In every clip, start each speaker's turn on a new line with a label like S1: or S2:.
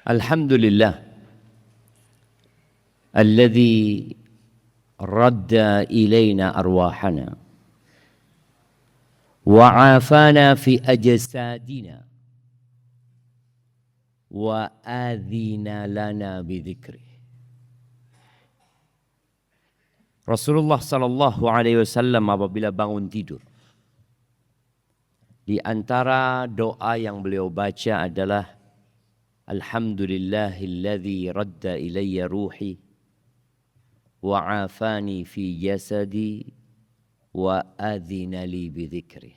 S1: Alhamdulillah alladzi radda ilaina arwahana wa afana fi ajsadina wa adhina lana bidzikri. Rasulullah sallallahu alaihi wasallam apabila bangun tidur, di antara doa yang beliau baca adalah Alhamdulillahilladzi radda ilayya ruhi wa afani fi jasadi wa adhina li bidzikri.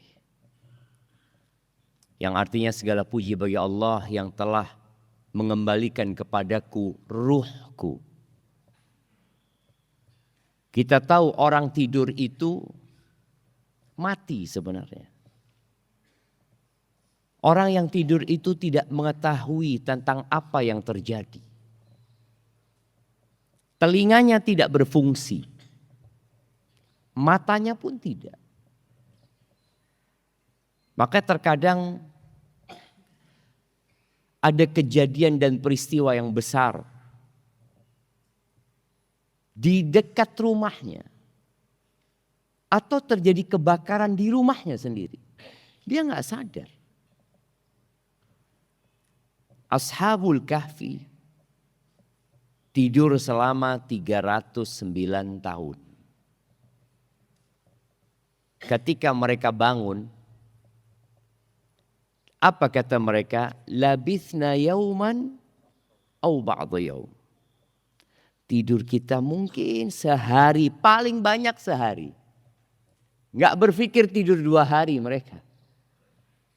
S1: Yang artinya segala puji bagi Allah yang telah mengembalikan kepadaku ruhku. Kita tahu orang tidur itu mati sebenarnya. Orang yang tidur itu tidak mengetahui tentang apa yang terjadi. Telinganya tidak berfungsi. Matanya pun tidak. Maka terkadang ada kejadian dan peristiwa yang besar di dekat rumahnya. Atau terjadi kebakaran di rumahnya sendiri. Dia nggak sadar. Ashabul Kahfi tidur selama 309 tahun. Ketika mereka bangun, apa kata mereka? Labithna yauman au ba'da yaum. Tidur kita mungkin sehari, paling banyak sehari. Enggak berpikir tidur 2 hari mereka.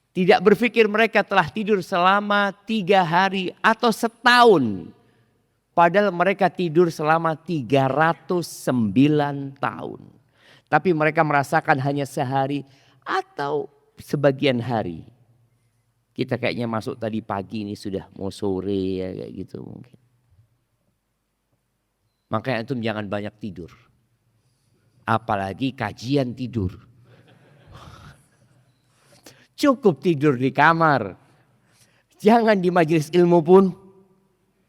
S1: Tidak berpikir mereka telah tidur selama 3 hari atau setahun. Padahal mereka tidur selama 309 tahun. Tapi mereka merasakan hanya sehari atau sebagian hari. Kita kayaknya masuk tadi pagi ini sudah mau sore ya kayak gitu mungkin. Makanya antum jangan banyak tidur. Apalagi kajian tidur. Cukup tidur di kamar. Jangan di majelis ilmu pun.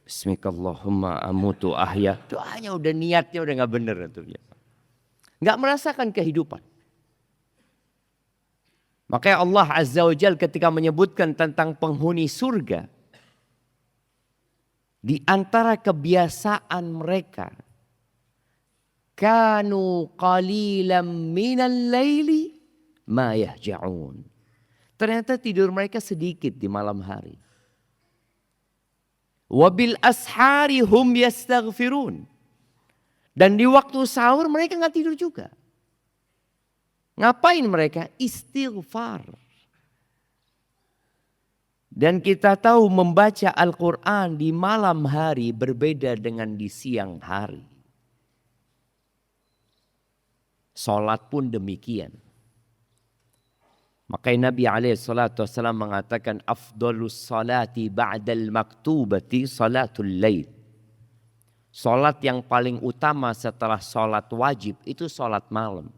S1: Bismillahirrahmanirrahim amutu ahya. Doanya udah niatnya udah gak bener. Gak merasakan kehidupan. Makanya Allah Azza wa Jalla ketika menyebutkan tentang penghuni surga. Di antara kebiasaan mereka. Kanu qalilan minal laili ma yahja'un. Ternyata tidur mereka sedikit di malam hari. Wabil ashari hum yastaghfirun. Dan di waktu sahur mereka gak tidur juga. Ngapain mereka? Istighfar. Dan kita tahu membaca Al-Quran di malam hari berbeda dengan di siang hari. Salat pun demikian. Makanya Nabi SAW mengatakan afdalus salati ba'dal maktubati salatul lail. Salat yang paling utama setelah salat wajib itu salat malam.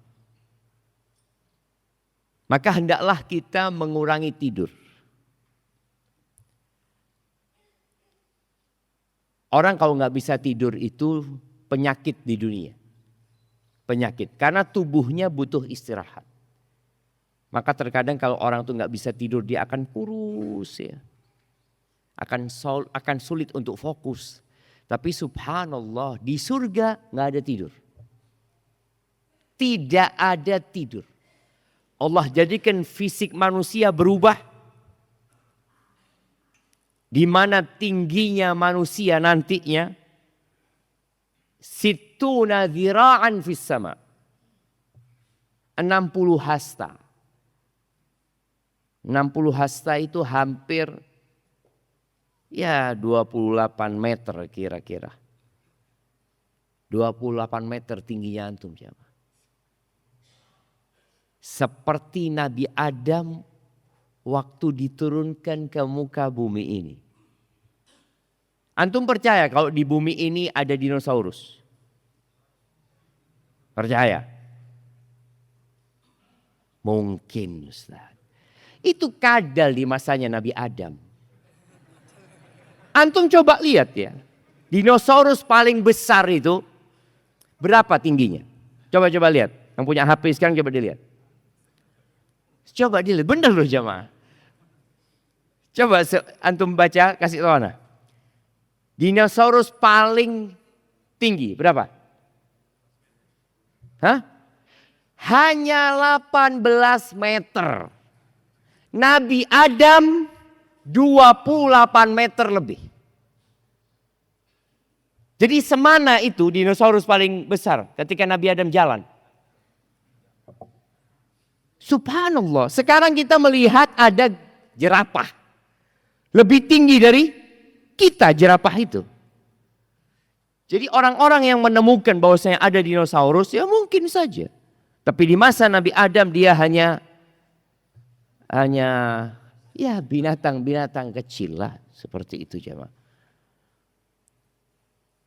S1: Maka hendaklah kita mengurangi tidur. Orang kalau nggak bisa tidur itu penyakit di dunia. Penyakit karena tubuhnya butuh istirahat. Maka terkadang kalau orang tuh nggak bisa tidur dia akan kurus ya. Akan sulit untuk fokus. Tapi subhanallah di surga nggak ada tidur. Tidak ada tidur. Allah jadikan fisik manusia berubah. Di mana tingginya manusia nantinya. Sittuna dhira'an fis sama. 60 hasta. 60 hasta itu hampir ya 28 meter kira-kira. 28 meter tingginya antum siapa? Seperti Nabi Adam waktu diturunkan ke muka bumi ini. Antum percaya kalau di bumi ini ada dinosaurus? Percaya? Mungkin Ustaz. Itu kadal di masanya Nabi Adam. Antum coba lihat ya. Dinosaurus paling besar itu berapa tingginya? Coba lihat. Yang punya HP sekarang coba dilihat. Coba dilihat, benar loh jamaah. Coba antum baca, kasih tahu ana. Dinosaurus paling tinggi berapa? Hah? Hanya 18 meter. Nabi Adam 28 meter lebih. Jadi semana itu dinosaurus paling besar ketika Nabi Adam jalan. Subhanallah, sekarang kita melihat ada jerapah. Lebih tinggi dari kita jerapah itu. Jadi orang-orang yang menemukan bahwasanya ada dinosaurus ya mungkin saja. Tapi di masa Nabi Adam dia hanya ya binatang-binatang kecil lah. Seperti itu jemaah.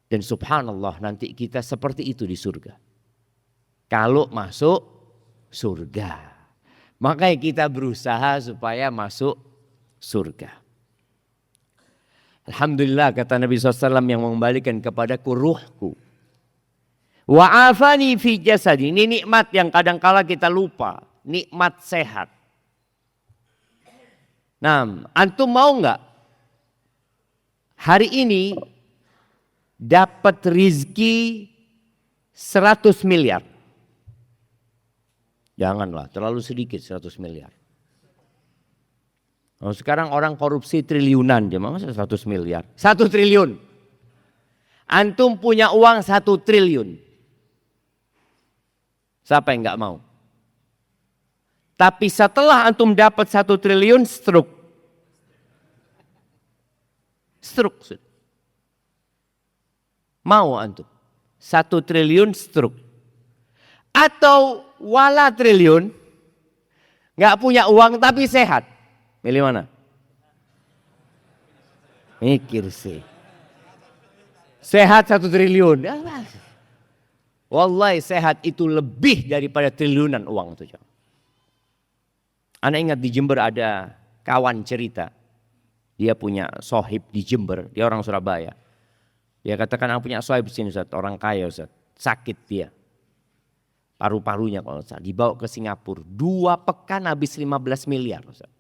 S1: Dan subhanallah nanti kita seperti itu di surga. Kalau masuk surga. Makanya kita berusaha supaya masuk surga. Alhamdulillah kata Nabi SAW yang mengembalikan kepadaku ruhku. Wa'afani fi jasadi. Ini nikmat yang kadangkala kita lupa. Nikmat sehat. Nah, antum mau nggak hari ini dapat rizki 100 miliar? Janganlah, terlalu sedikit 100 miliar. Oh, sekarang orang korupsi triliunan, masa 100 miliar? 1 triliun. Antum punya uang 1 triliun. Siapa yang nggak mau? Tapi setelah antum dapat 1 triliun, stroke. Stroke. Mau antum? 1 triliun stroke. Atau wala triliun, nggak punya uang tapi sehat. Milih mana? Mikir sih. Sehat 1 triliun. Wallahi sehat itu lebih daripada triliunan uang itu. Anda ingat di Jember ada kawan cerita. Dia punya sohib di Jember. Dia orang Surabaya. Dia katakan aku punya sohib di sini Ustaz. Orang kaya Ustaz. Sakit dia. Paru-parunya kalau Ustaz. Dibawa ke Singapura. 2 pekan habis 15 miliar Ustaz.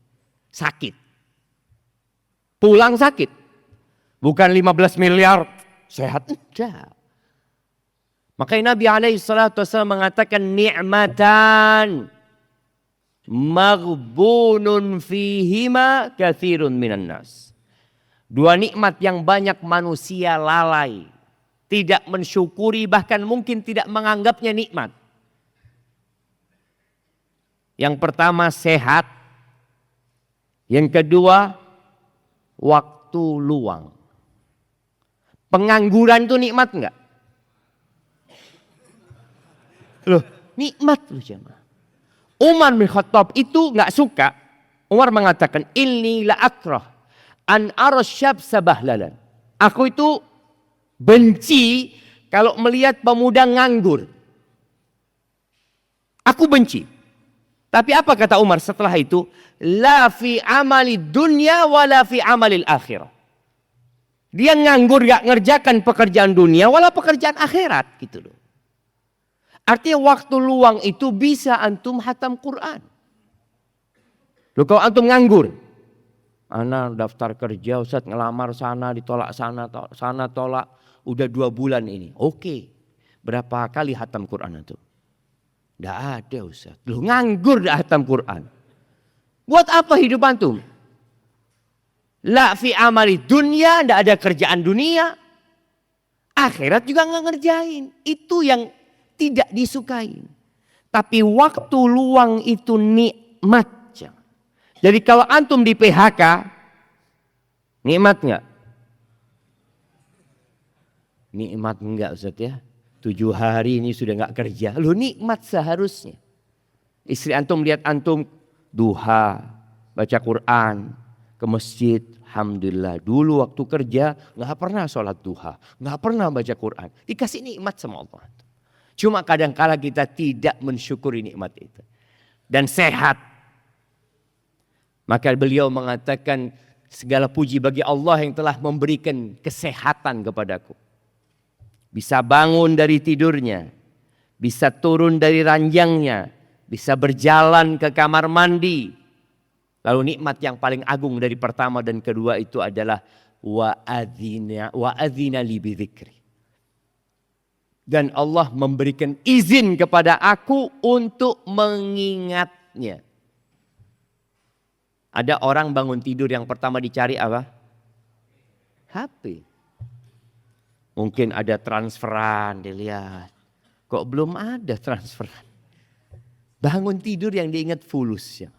S1: Sakit. Pulang sakit. Bukan 15 miliar sehat. Enggak. Makanya Nabi SAW mengatakan ni'matan maghbunun fihima katsirun minan nas. 2 nikmat yang banyak manusia lalai. Tidak mensyukuri bahkan mungkin tidak menganggapnya nikmat. Yang pertama sehat. Yang kedua, waktu luang. Pengangguran itu nikmat enggak? Loh, nikmat loh jemaah. Umar bin Khattab itu enggak suka. Umar mengatakan, "Inni la akrah an ara syab sabahlalan." Aku itu benci kalau melihat pemuda nganggur. Aku benci. Tapi apa kata Umar setelah itu? La fi amali dunya wa la fi amalil akhirah. Dia nganggur gak ngerjakan pekerjaan dunia wala pekerjaan akhirat gitu loh. Artinya waktu luang itu bisa antum hatam Quran. Loh kalau antum nganggur. Ana daftar kerja Ustaz ngelamar sana ditolak sana tolak. Udah 2 bulan ini. Oke. Berapa kali hatam Quran antum? Tidak ada Ustaz. Lu nganggur dah hatam Quran. Buat apa hidup antum? La fi amali dunia, tidak ada kerjaan dunia. Akhirat juga nggak ngerjain. Itu yang tidak disukai. Tapi waktu luang itu nikmat. Jadi kalau antum di PHK, nikmat nggak? Nikmat enggak Ustaz ya. 7 hari ini sudah nggak kerja. Lu nikmat seharusnya. Istri antum lihat antum duha, baca Quran, ke masjid. Alhamdulillah. Dulu waktu kerja nggak pernah sholat duha, nggak pernah baca Quran. Dikasih nikmat sama Allah. Cuma kadang-kala kita tidak mensyukuri nikmat itu. Dan sehat. Maka beliau mengatakan Segala puji bagi Allah yang telah memberikan kesehatan kepadaku. Bisa bangun dari tidurnya, bisa turun dari ranjangnya, bisa berjalan ke kamar mandi. Lalu nikmat yang paling agung dari pertama dan kedua itu adalah wa adzina li bidzikri. Dan Allah memberikan izin kepada aku untuk mengingatnya. Ada orang bangun tidur yang pertama dicari apa? HP. Mungkin ada transferan, dilihat. Kok belum ada transferan? Bangun tidur yang diingat fulusnya.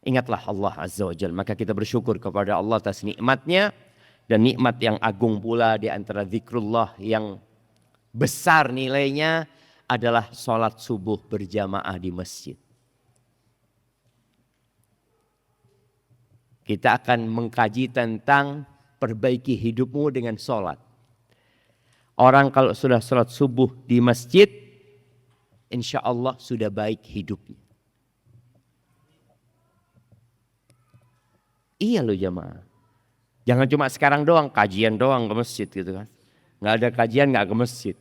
S1: Ingatlah Allah Azza wa Jalla. Maka kita bersyukur kepada Allah atas nikmatnya. Dan nikmat yang agung pula di antara zikrullah yang besar nilainya adalah sholat subuh berjamaah di masjid. Kita akan mengkaji tentang perbaiki hidupmu dengan sholat. Orang kalau sudah sholat subuh di masjid, insya Allah sudah baik hidupnya. Iya loh jamaah. Jangan cuma sekarang doang, kajian doang ke masjid gitu kan. Nggak ada kajian nggak ke masjid.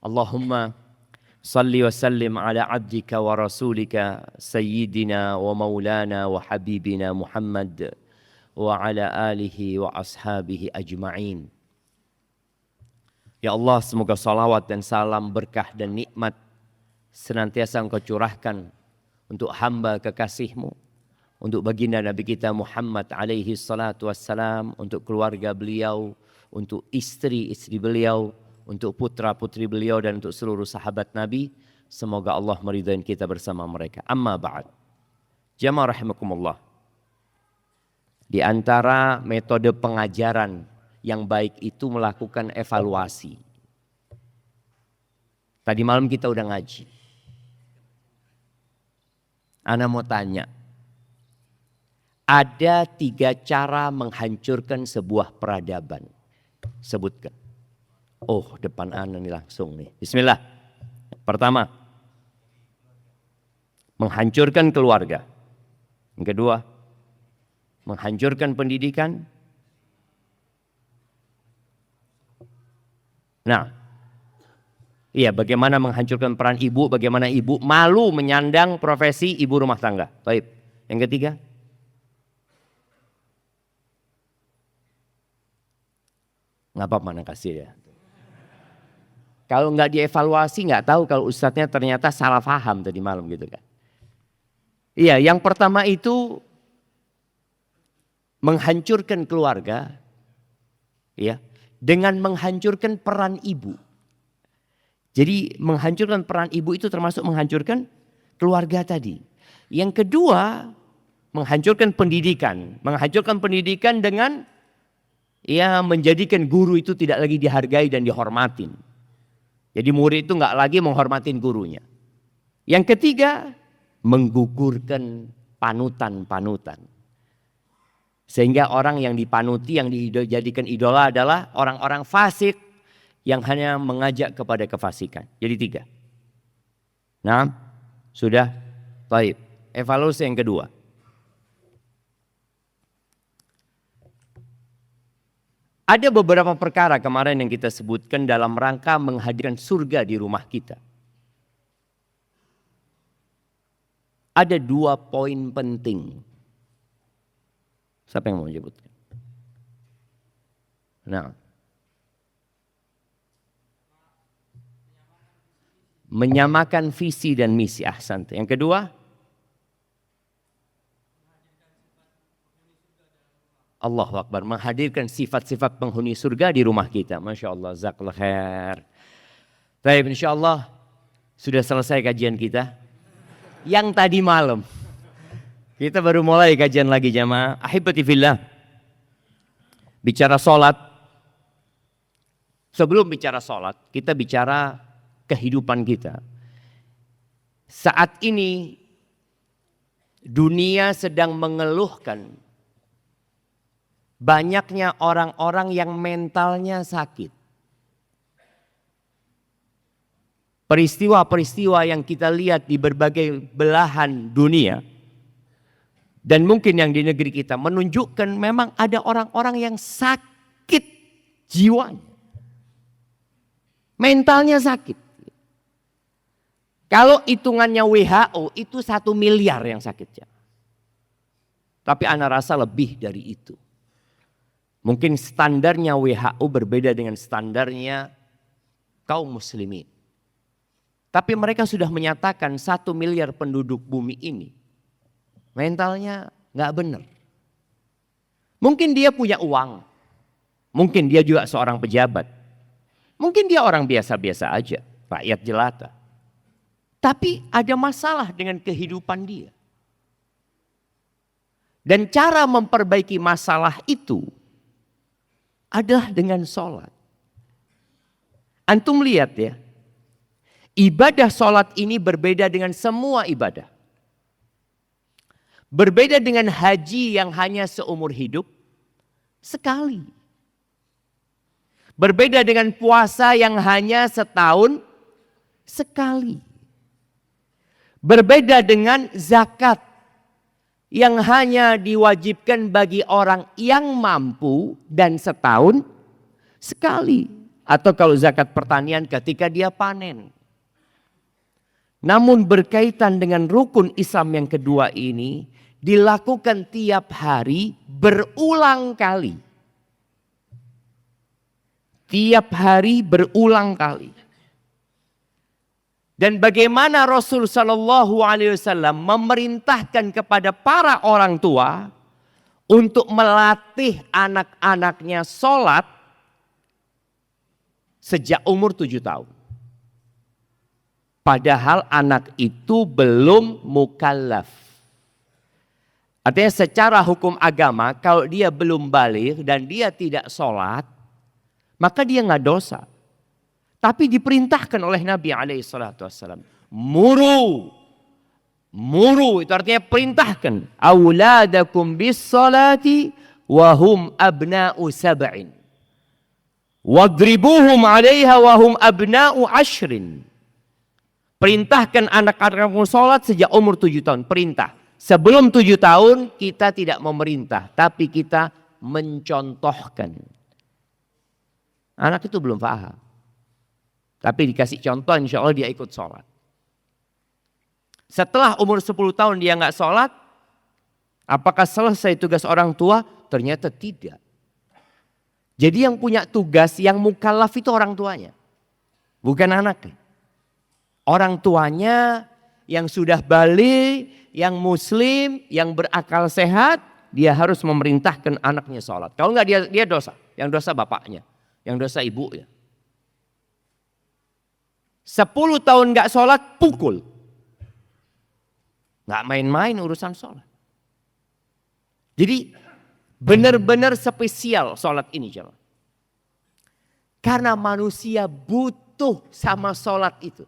S1: Allahumma salli wa sallim ala abdika wa rasulika sayyidina wa maulana wa habibina Muhammad wa ala alihi wa ashabihi ajma'in. Ya Allah, semoga salawat dan salam berkah dan nikmat senantiasa Engkau curahkan untuk hamba kekasih-Mu, untuk baginda Nabi kita Muhammad alaihi salatu wassalam, untuk keluarga beliau, untuk istri-istri beliau, untuk putra-putri beliau dan untuk seluruh sahabat Nabi. Semoga Allah meridai kita bersama mereka. Amma ba'd. Jamaah rahimakumullah. Di antara metode pengajaran yang baik itu melakukan evaluasi. Tadi malam kita udah ngaji. Ana mau tanya. Ada 3 cara menghancurkan sebuah peradaban. Sebutkan. Oh, depan ana nih langsung nih. Bismillah. Pertama, menghancurkan keluarga. Yang kedua, menghancurkan pendidikan. Nah, iya, bagaimana menghancurkan peran ibu, bagaimana ibu malu menyandang profesi ibu rumah tangga. Baik. Yang ketiga, nggak apa-apa mana kasih ya. Kalau nggak dievaluasi nggak tahu kalau ustadznya ternyata salah paham tadi malam gitu kan. Iya, yang pertama itu menghancurkan keluarga, ya, dengan menghancurkan peran ibu. Jadi menghancurkan peran ibu itu termasuk menghancurkan keluarga tadi. Yang kedua, menghancurkan pendidikan. Menghancurkan pendidikan dengan menjadikan guru itu tidak lagi dihargai dan dihormatin. Jadi murid itu nggak lagi menghormatin gurunya. Yang ketiga, menggugurkan panutan-panutan. Sehingga orang yang dipanuti, yang dijadikan idola adalah orang-orang fasik yang hanya mengajak kepada kefasikan. Jadi 3. Nah, sudah. Baik. Evaluasi yang kedua. Ada beberapa perkara kemarin yang kita sebutkan dalam rangka menghadirkan surga di rumah kita. Ada 2 poin penting. Siapa yang mau menyebutkan? Nah. Menyamakan visi dan misi. Ahsan. Yang kedua, Allahu Akbar, menghadirkan sifat-sifat penghuni surga di rumah kita. Masya Allah, jazakallahu khair. Baik, insya Allah sudah selesai kajian kita. Yang tadi malam, kita baru mulai kajian lagi jamaah. Ahibati fillah. Bicara sholat. Sebelum bicara sholat, kita bicara kehidupan kita. Saat ini dunia sedang mengeluhkan banyaknya orang-orang yang mentalnya sakit. Peristiwa-peristiwa yang kita lihat di berbagai belahan dunia Dan mungkin yang di negeri kita menunjukkan memang ada orang-orang yang sakit jiwanya. Mentalnya sakit. Kalau hitungannya WHO itu 1 miliar yang sakitnya. Tapi ana rasa lebih dari itu. Mungkin standarnya WHO berbeda dengan standarnya kaum muslimin. Tapi mereka sudah menyatakan 1 miliar penduduk bumi ini mentalnya nggak benar. Mungkin dia punya uang. Mungkin dia juga seorang pejabat. Mungkin dia orang biasa-biasa aja, rakyat jelata. Tapi ada masalah dengan kehidupan dia. Dan cara memperbaiki masalah itu adalah dengan sholat. Antum lihat ya, ibadah sholat ini berbeda dengan semua ibadah. Berbeda dengan haji yang hanya seumur hidup sekali. Berbeda dengan puasa yang hanya setahun sekali. Berbeda dengan zakat yang hanya diwajibkan bagi orang yang mampu dan setahun sekali. Atau kalau zakat pertanian ketika dia panen. Namun berkaitan dengan rukun Islam yang kedua ini dilakukan tiap hari berulang kali. Tiap hari berulang kali. Dan bagaimana Rasul Shallallahu Alaihi Wasallam memerintahkan kepada para orang tua untuk melatih anak-anaknya sholat sejak umur 7 tahun. Padahal anak itu belum mukallaf. Artinya secara hukum agama kalau dia belum baligh dan dia tidak sholat, maka dia nggak dosa. Tapi diperintahkan oleh Nabi SAW. Muru itu artinya perintahkan. Auladakum bis salati wahum abna'u sab'in. Wadribuhum 'alaiha wahum abna'u 'ashrin. Perintahkan anak-anakmu sholat sejak umur 7 tahun. Perintah. Sebelum 7 tahun kita tidak memerintah. Tapi kita mencontohkan. Anak itu belum paham. Tapi dikasih contoh insya Allah dia ikut sholat. Setelah umur 10 tahun dia nggak sholat. Apakah selesai tugas orang tua? Ternyata tidak. Jadi yang punya tugas yang mukallaf itu orang tuanya. Bukan anaknya. Orang tuanya yang sudah balik, yang muslim, yang berakal sehat. Dia harus memerintahkan anaknya sholat. Kalau nggak dia dosa. Yang dosa bapaknya. Yang dosa ibunya. 10 tahun gak sholat, pukul. Gak main-main urusan sholat. Jadi benar-benar spesial sholat ini. Jemaah. Karena manusia butuh sama sholat itu.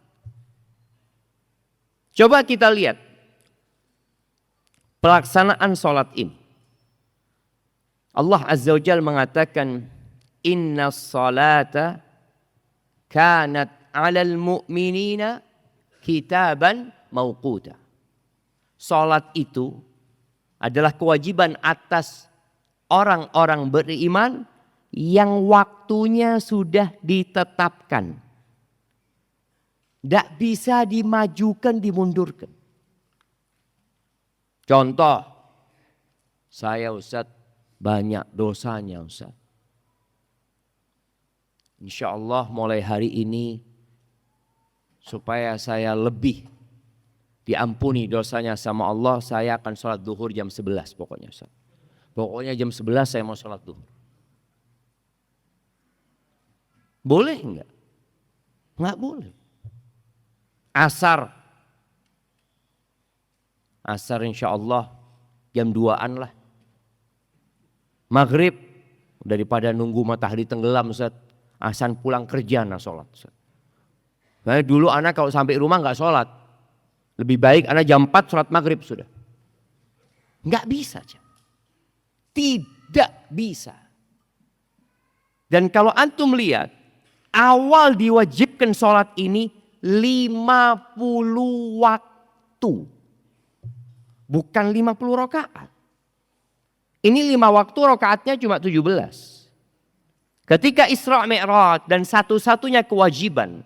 S1: Coba kita lihat. Pelaksanaan sholat ini. Allah Azza wa Jalla mengatakan. Inna sholata kanat alal mu'minina kitaban mauquta. Salat itu adalah kewajiban atas orang-orang beriman yang waktunya sudah ditetapkan. Tidak bisa dimajukan, dimundurkan. Contoh, saya Ustaz banyak dosanya Ustaz. Insya Allah mulai hari ini supaya saya lebih diampuni dosanya sama Allah, saya akan sholat duhur jam 11 pokoknya. Pokoknya jam 11 saya mau sholat duhur. Boleh enggak? Enggak boleh. Asar insya Allah jam 2-an lah. Maghrib daripada nunggu matahari tenggelam Ustaz. Asan pulang kerja nah sholat Ustaz. Nah, dulu anak kalau sampai rumah nggak sholat. Lebih baik anak jam 4 sholat maghrib sudah. Nggak bisa. Tidak bisa. Dan kalau antum lihat. Awal diwajibkan sholat ini 50 waktu. Bukan 50 rakaat. Ini 5 waktu rakaatnya cuma 17. Ketika Isra Mi'raj dan satu-satunya kewajiban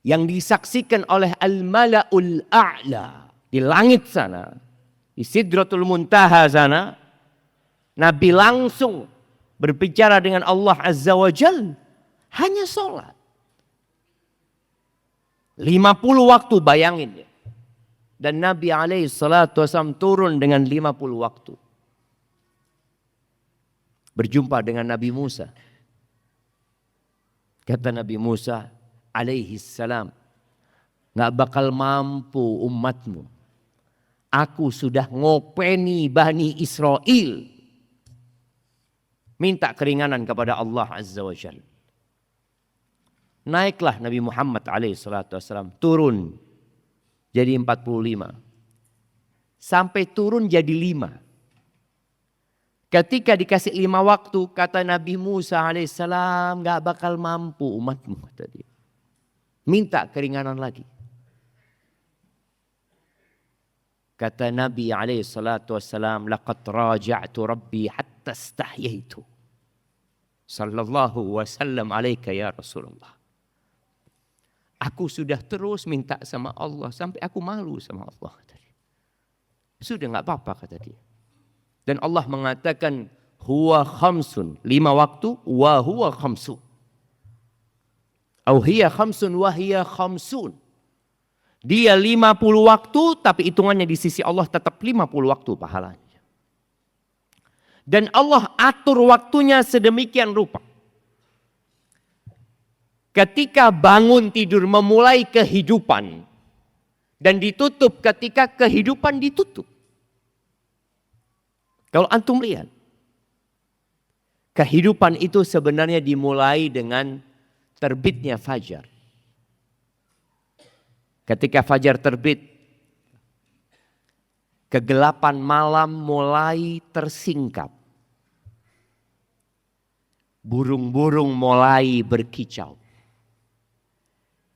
S1: yang disaksikan oleh Al-Mala'ul A'la di langit sana, di Sidratul Muntaha sana, Nabi langsung berbicara dengan Allah Azza wa Jal, hanya sholat. 50 waktu, bayangin ya. Dan Nabi alaihi salatu wasallam turun dengan 50 waktu. Berjumpa dengan Nabi Musa. Kata Nabi Musa alaihi salam, gak bakal mampu umatmu. Aku sudah ngopeni Bani Israel. Minta keringanan kepada Allah Azza wa Jalla. Naiklah Nabi Muhammad alaihi salatu wasallam, turun jadi 45. Sampai turun jadi 5. Ketika dikasih 5 waktu, kata Nabi Musa alaihissalam, gak bakal mampu umatmu. Kata dia. Minta keringanan lagi. Kata Nabi alaihissalam, laqad raja'tu rabbi hatta istahyaitu. Sallallahu wasallam alaika ya Rasulullah. Aku sudah terus minta sama Allah sampai aku malu sama Allah. Kata dia. Sudah gak apa-apa kata dia. Dan Allah mengatakan huwa khamsun, 5 waktu, wa huwa khamsun. Au hiya khamsun wa hiya khamsun. Dia 50 waktu tapi hitungannya di sisi Allah tetap 50 waktu pahalanya. Dan Allah atur waktunya sedemikian rupa. Ketika bangun tidur memulai kehidupan dan ditutup ketika kehidupan ditutup. Kalau antum lihat, kehidupan itu sebenarnya dimulai dengan terbitnya fajar. Ketika fajar terbit, kegelapan malam mulai tersingkap. Burung-burung mulai berkicau.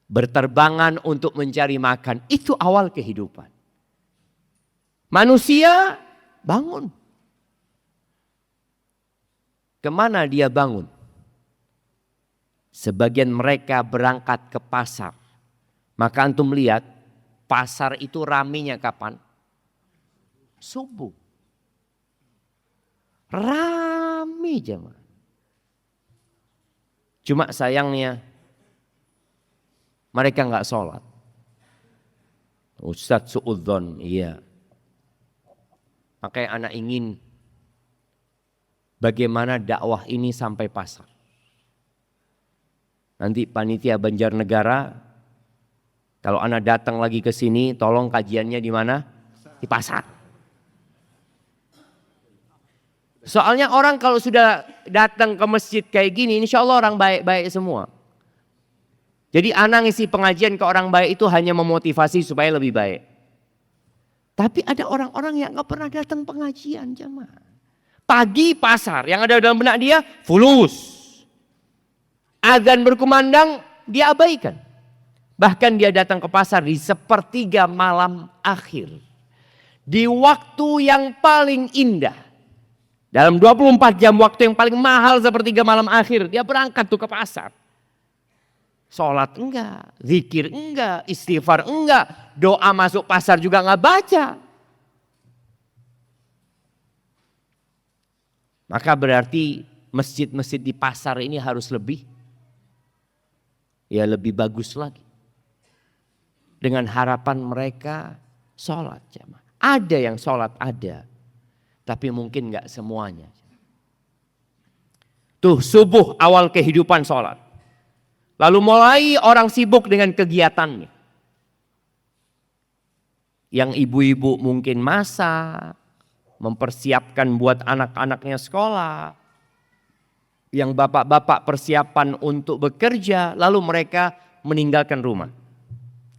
S1: Berterbangan untuk mencari makan. Itu awal kehidupan. Manusia bangun. Kemana dia bangun? Sebagian mereka berangkat ke pasar. Maka antum lihat pasar itu ramenya kapan? Subuh. Rame jemaah. Cuma sayangnya mereka nggak sholat. Ustadz suudzon, iya. Makanya anak ingin bagaimana dakwah ini sampai pasar. Nanti panitia Banjarnegara, kalau anak datang lagi ke sini, tolong kajiannya di mana? Di pasar. Soalnya orang kalau sudah datang ke masjid kayak gini, insya Allah orang baik-baik semua. Jadi anak ngisi pengajian ke orang baik itu hanya memotivasi supaya lebih baik. Tapi ada orang-orang yang gak pernah datang pengajian jemaah. Pagi pasar, yang ada dalam benak dia fulus. Azan berkumandang, dia abaikan. Bahkan dia datang ke pasar di sepertiga malam akhir. Di waktu yang paling indah. Dalam 24 jam waktu yang paling mahal sepertiga malam akhir. Dia berangkat tuh ke pasar. Sholat enggak, zikir enggak, istighfar enggak. Doa masuk pasar juga enggak baca. Maka berarti masjid-masjid di pasar ini harus lebih bagus lagi. Dengan harapan mereka sholat jamaah. Ada yang sholat ada. Tapi mungkin gak semuanya. Tuh subuh awal kehidupan sholat. Lalu mulai orang sibuk dengan kegiatannya. Yang ibu-ibu mungkin masak. Mempersiapkan buat anak-anaknya sekolah. Yang bapak-bapak persiapan untuk bekerja. Lalu mereka meninggalkan rumah.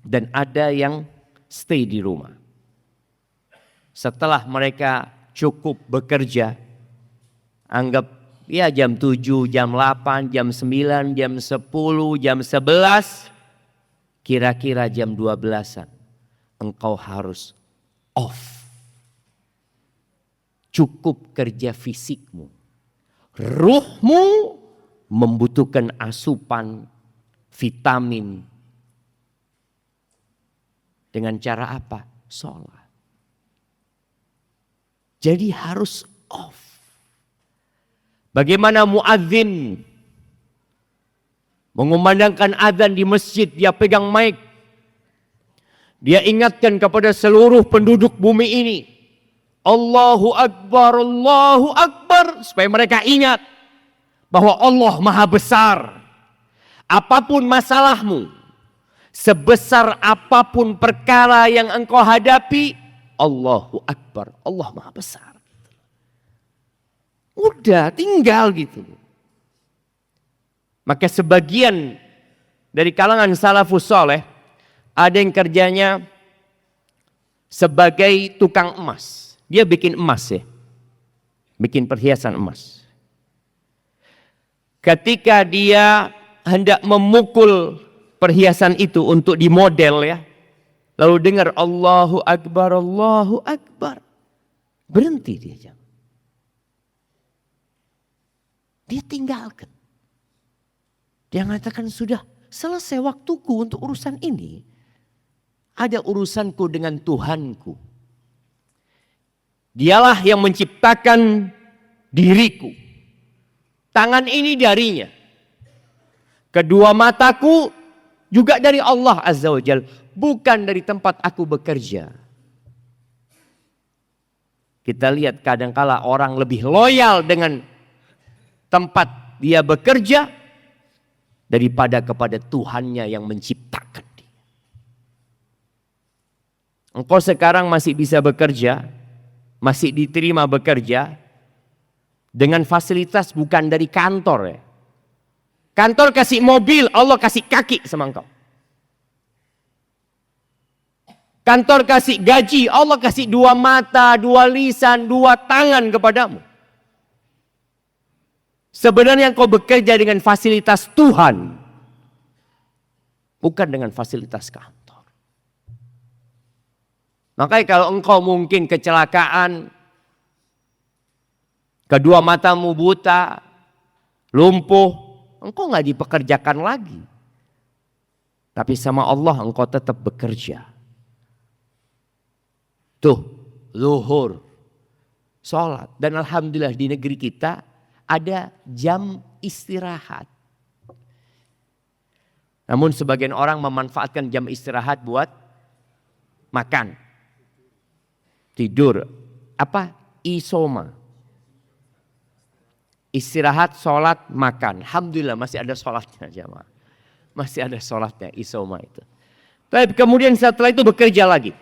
S1: Dan ada yang stay di rumah. Setelah mereka cukup bekerja. Anggap ya jam 7, jam 8, jam 9, jam 10, jam 11. Kira-kira jam 12-an. Engkau harus off. cukup kerja fisikmu. Ruhmu membutuhkan asupan vitamin. Dengan cara apa? Sholat. Jadi harus off. Bagaimana muadzin mengumandangkan azan di masjid, dia pegang mic. Dia ingatkan kepada seluruh penduduk bumi ini. Allahu Akbar, Allahu Akbar. Supaya mereka ingat bahwa Allah Maha Besar. Apapun masalahmu, sebesar apapun perkara yang engkau hadapi, Allahu Akbar, Allah Maha Besar. Udah, tinggal gitu. Maka sebagian dari kalangan salafus soleh, ada yang kerjanya sebagai tukang emas. Dia bikin emas ya. Bikin perhiasan emas. Ketika dia hendak memukul perhiasan itu untuk dimodel ya. Lalu dengar Allahu Akbar, Allahu Akbar. Berhenti dia. Dia tinggalkan. Dia mengatakan sudah selesai waktuku untuk urusan ini. Ada urusanku dengan Tuhanku. Dialah yang menciptakan diriku. Tangan ini darinya. Kedua mataku juga dari Allah Azza wa Jalla. Bukan dari tempat aku bekerja. Kita lihat kadangkala orang lebih loyal dengan tempat dia bekerja daripada kepada Tuhannya yang menciptakan dia. Engkau sekarang masih bisa bekerja, masih diterima bekerja dengan fasilitas bukan dari kantor ya. Kantor kasih mobil, Allah kasih kaki sama engkau. Kantor kasih gaji, Allah kasih 2 mata, 2 lisan, 2 tangan kepadamu. Sebenarnya engkau bekerja dengan fasilitas Tuhan. Bukan dengan fasilitas kantor. Makanya kalau engkau mungkin kecelakaan, kedua matamu buta, lumpuh, engkau gak dipekerjakan lagi. Tapi sama Allah engkau tetap bekerja. Tuh, zuhur, sholat. Dan alhamdulillah di negeri kita ada jam istirahat. Namun sebagian orang memanfaatkan jam istirahat buat makan, tidur. Apa? Isoma. Istirahat, sholat, makan. Alhamdulillah masih ada sholatnya jamaah. Masih ada sholatnya, isoma itu. Tapi kemudian setelah itu bekerja lagi.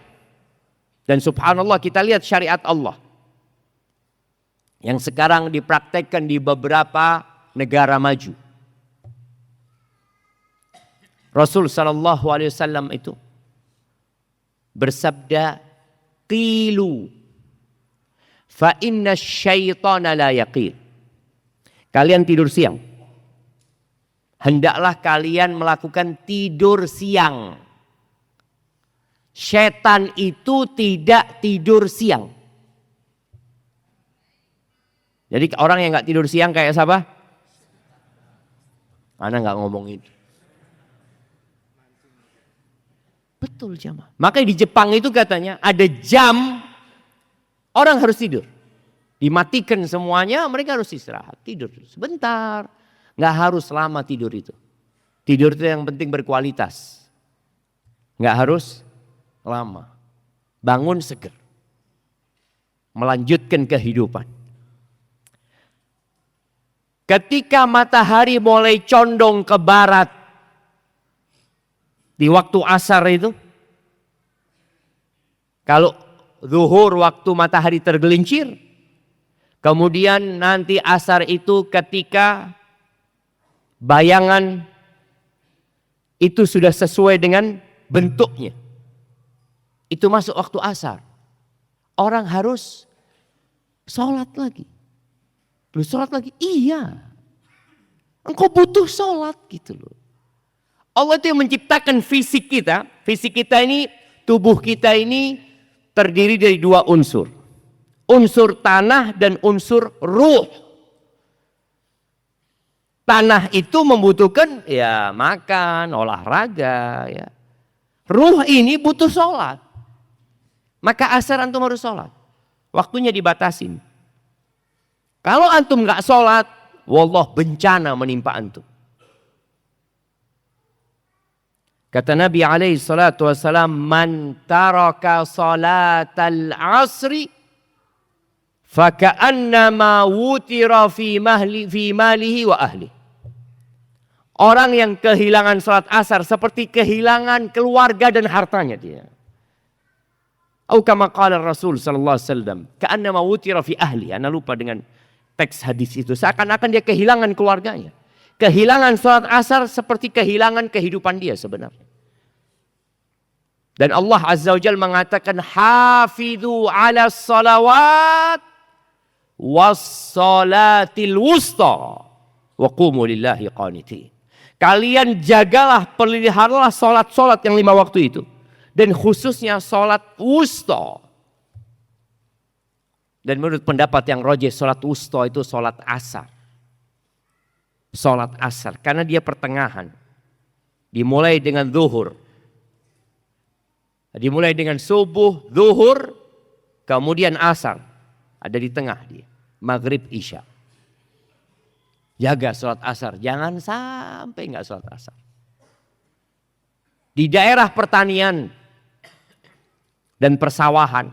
S1: Dan subhanallah kita lihat syariat Allah. Yang sekarang dipraktekkan di beberapa negara maju. Rasul sallallahu alaihi wasallam itu bersabda, "Qilu fa inna syaitana la yaqil." Kalian tidur siang. Hendaklah kalian melakukan tidur siang. Setan itu tidak tidur siang. Jadi orang yang nggak tidur siang kayak siapa? Ana nggak ngomong itu. Betul jamaah. Makanya di Jepang itu katanya ada jam orang harus tidur. Dimatikan semuanya, mereka harus istirahat. Tidur sebentar. Nggak harus lama tidur itu. Tidur itu yang penting berkualitas. Nggak harus lama. Bangun seger. Melanjutkan kehidupan. Ketika matahari mulai condong ke barat. Di waktu asar itu. Kalau zuhur waktu matahari tergelincir. Kemudian nanti asar itu ketika bayangan itu sudah sesuai dengan bentuknya. Itu masuk waktu asar. Orang harus sholat lagi. Lu sholat lagi? Iya. Engkau butuh sholat gitu loh. Allah itu yang menciptakan fisik kita. Fisik kita ini, tubuh kita ini terdiri dari 2 unsur. Unsur tanah dan unsur ruh. Tanah itu membutuhkan ya makan, olahraga ya. Ruh ini butuh sholat. Maka asar antum harus sholat. Waktunya dibatasin. Kalau antum nggak sholat, wallah bencana menimpa antum. Kata Nabi alaihi salatu wassalam, man taraka salatal asri faka'annama wutira fi malihi wa ahli. Orang yang kehilangan salat asar seperti kehilangan keluarga dan hartanya dia. Atau kama qala Rasul sallallahu alaihi wasallam, ka'annama wutira fi ahli. Ana lupa dengan teks hadis itu. Seakan-akan dia kehilangan keluarganya. Kehilangan salat asar seperti kehilangan kehidupan dia sebenarnya. Dan Allah Azza wa Jalla mengatakan hafidhu ala salawat was salatil wusta wa qumu lillahi qanitin. Kalian jagalah, peliharalah salat-salat yang 5 waktu itu. Dan khususnya salat wusta. Dan menurut pendapat yang rajih salat wusta itu salat asar. Salat asar karena dia pertengahan. Dimulai dengan zuhur. Dimulai dengan subuh, zuhur, kemudian asar. Ada di tengah dia. Maghrib, isya. Jaga sholat asar. Jangan sampai nggak sholat asar. Di daerah pertanian dan persawahan.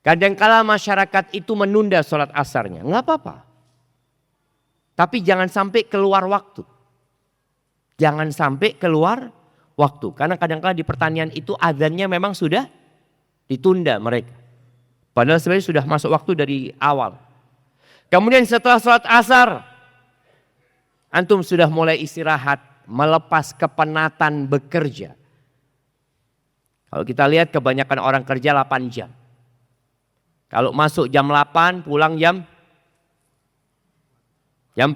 S1: Kadangkala masyarakat itu menunda sholat asarnya. Nggak apa-apa. Tapi jangan sampai keluar waktu. Jangan sampai keluar waktu. Karena kadang-kala di pertanian itu adzannya memang sudah ditunda mereka. Padahal sebenarnya sudah masuk waktu dari awal. Kemudian setelah sholat asar, antum sudah mulai istirahat, melepas kepenatan bekerja. Kalau kita lihat kebanyakan orang kerja 8 jam. Kalau masuk jam 8, pulang jam 4.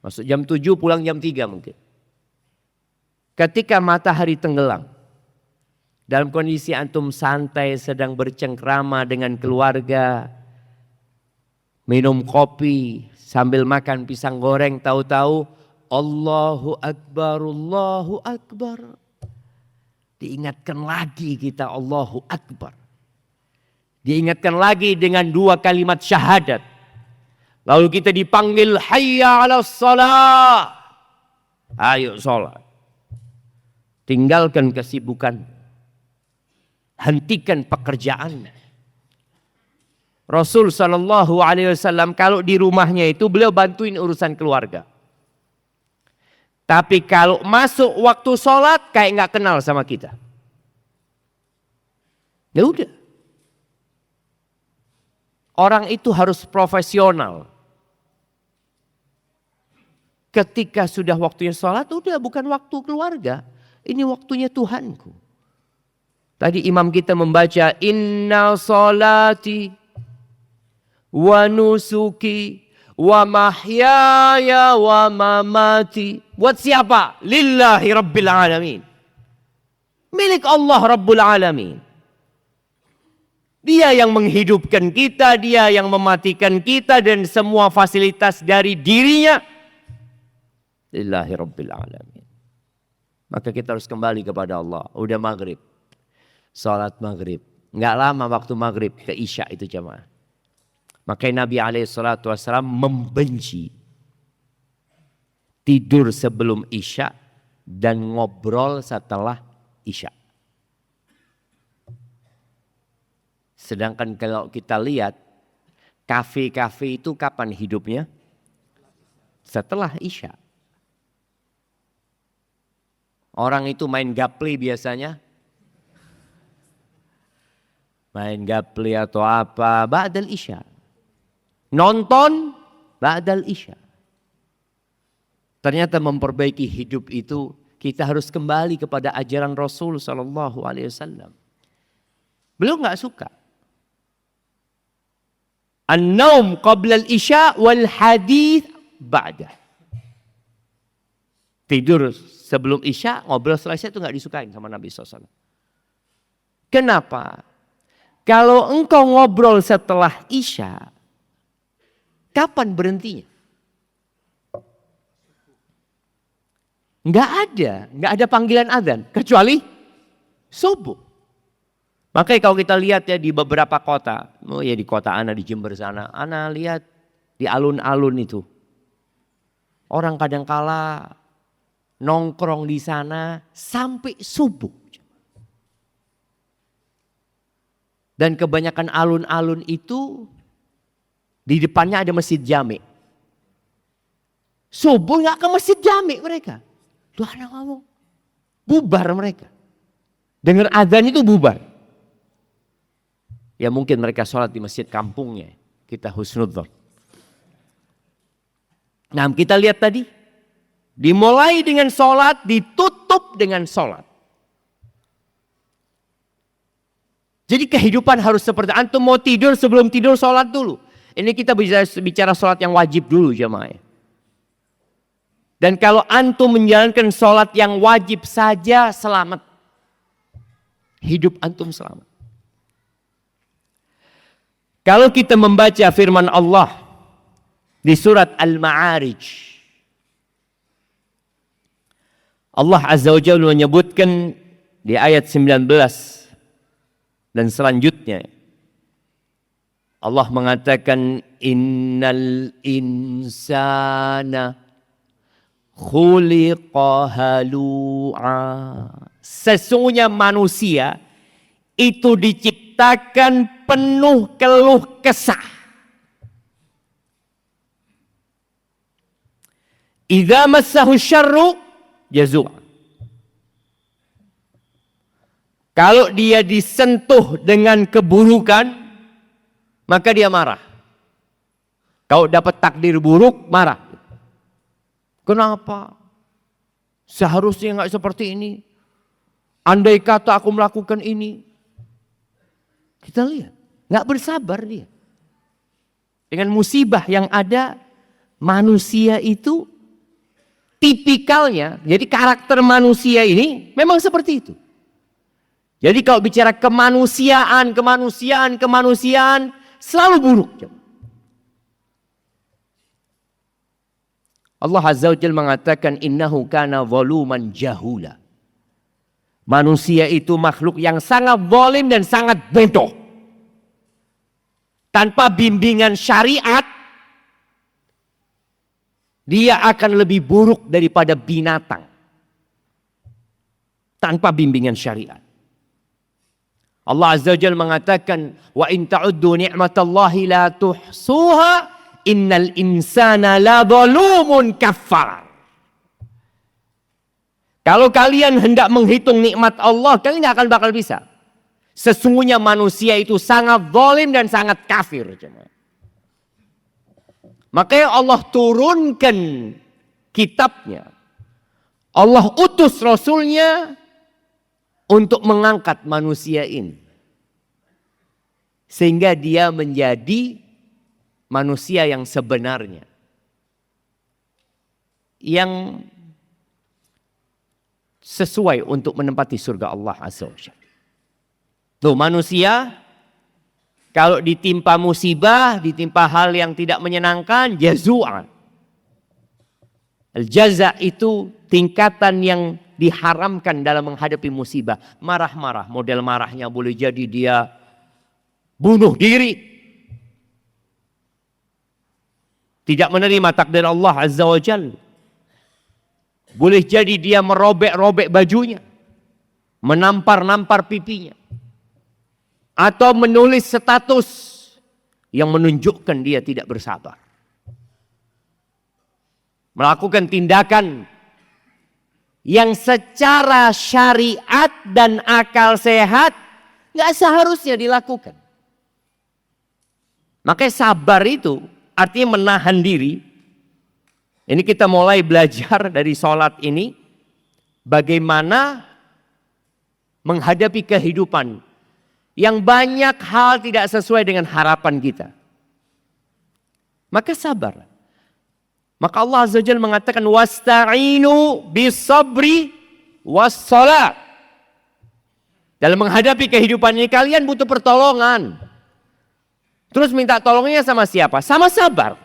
S1: Masuk jam 7, pulang jam 3 mungkin. Ketika matahari tenggelam, dalam kondisi antum santai sedang bercengkrama dengan keluarga, minum kopi sambil makan pisang goreng, tahu-tahu Allahu Akbar, Allahu Akbar. Diingatkan lagi kita Allahu Akbar. Diingatkan lagi dengan 2 kalimat syahadat. Lalu kita dipanggil hayya 'alas shalah. Ayo sholat. Tinggalkan kesibukan. Hentikan pekerjaan. Rasul sallallahu alaihi wasallam kalau di rumahnya itu beliau bantuin urusan keluarga. Tapi kalau masuk waktu sholat kayak nggak kenal sama kita. Ya udah. Orang itu harus profesional. Ketika sudah waktunya sholat udah bukan waktu keluarga. Ini waktunya Tuhanku. Tadi imam kita membaca inna sholati wa nusuki wa mahyaya wa mamati. Buat siapa? Lillahi rabbil alamin. Milik Allah Rabbul Alamin. Dia yang menghidupkan kita, dia yang mematikan kita dan semua fasilitas dari dirinya. Lillahi rabbil alamin. Maka kita harus kembali kepada Allah. Udah maghrib. Salat maghrib. Enggak lama waktu maghrib ke isya itu jamaah. Makanya Nabi SAW membenci tidur sebelum isya dan ngobrol setelah isya. Sedangkan kalau kita lihat kafe-kafe itu kapan hidupnya? Setelah isya. Orang itu main gaple biasanya. Main gaple atau apa, ba'dal isya. Nonton, ba'dal isya. Ternyata memperbaiki hidup itu kita harus kembali kepada ajaran Rasul sallallahu alaihi wasallam. Beliau enggak suka. An-naum qabla al-isya wal hadith ba'dah. Tidur sebelum isya, ngobrol setelah isya itu enggak disukain sama Nabi SAW. Kenapa? Kalau engkau ngobrol setelah Isya, kapan berhentinya? Enggak ada panggilan azan kecuali subuh. Makanya kalau kita lihat ya di beberapa kota, ya di kota Ana di Jember sana, Ana lihat di alun-alun itu. Orang kadangkala nongkrong di sana sampai subuh. Dan kebanyakan alun-alun itu di depannya ada masjid jami. Subuh nggak ke masjid jami mereka. Tuh anak ngomong, bubar mereka. Dengar azan itu bubar. Ya mungkin mereka sholat di masjid kampungnya. Kita husnudzon. Nah kita lihat tadi. Dimulai dengan sholat, ditutup dengan sholat. Jadi kehidupan harus seperti antum mau tidur sebelum tidur sholat dulu. Ini kita bicara sholat yang wajib dulu jemaah. Dan kalau antum menjalankan sholat yang wajib saja selamat. Hidup antum selamat. Kalau kita membaca firman Allah di surat Al-Ma'arij. Allah Azza wa Jalla menyebutkan di ayat 19. Dan selanjutnya Allah mengatakan innal insana khuliqa halu'a. Sesungguhnya manusia itu diciptakan penuh keluh kesah. Idza massahu syarru jazua. Kalau dia disentuh dengan keburukan, maka dia marah. Kalau dapat takdir buruk, marah. Kenapa? Seharusnya nggak seperti ini. Andai kata aku melakukan ini. Kita lihat, nggak bersabar dia. Dengan musibah yang ada, manusia itu tipikalnya, jadi karakter manusia ini memang seperti itu. Jadi kalau bicara kemanusiaan selalu buruk. Allah Azza wa Jalla mengatakan innahu kana zaluman jahula. Manusia itu makhluk yang sangat zalim dan sangat bodoh. Tanpa bimbingan syariat, dia akan lebih buruk daripada binatang. Tanpa bimbingan syariat. Allah Azza wa Jalla mengatakan wa in ta'uddu ni'matallahi la tuhsuha innal insana la zalumun kafar. Kalau kalian hendak menghitung nikmat Allah, kalian tidak akan bakal bisa. Sesungguhnya manusia itu sangat zalim dan sangat kafir. Makanya Allah turunkan kitabnya. Allah utus Rasulnya untuk mengangkat manusia ini. Sehingga dia menjadi manusia yang sebenarnya. Yang sesuai untuk menempati surga Allah Azza wa Jalla. Tuh manusia kalau ditimpa musibah, ditimpa hal yang tidak menyenangkan, jazu'an. Al-jaza' itu tingkatan yang diharamkan dalam menghadapi musibah. Marah-marah, model marahnya boleh jadi dia bunuh diri. Tidak menerima takdir Allah Azza wa Jalla. Boleh jadi dia merobek-robek bajunya. Menampar-nampar pipinya. Atau menulis status yang menunjukkan dia tidak bersabar. Melakukan tindakan yang secara syariat dan akal sehat nggak seharusnya dilakukan. Makanya sabar itu artinya menahan diri. Ini kita mulai belajar dari sholat ini. Bagaimana menghadapi kehidupan yang banyak hal tidak sesuai dengan harapan kita. Maka sabar. Maka Allah Azza wa Jalla mengatakan wasta'inu bisabri wassalat. Dalam menghadapi kehidupan ini kalian butuh pertolongan. Terus minta tolongnya sama siapa? Sama sabar.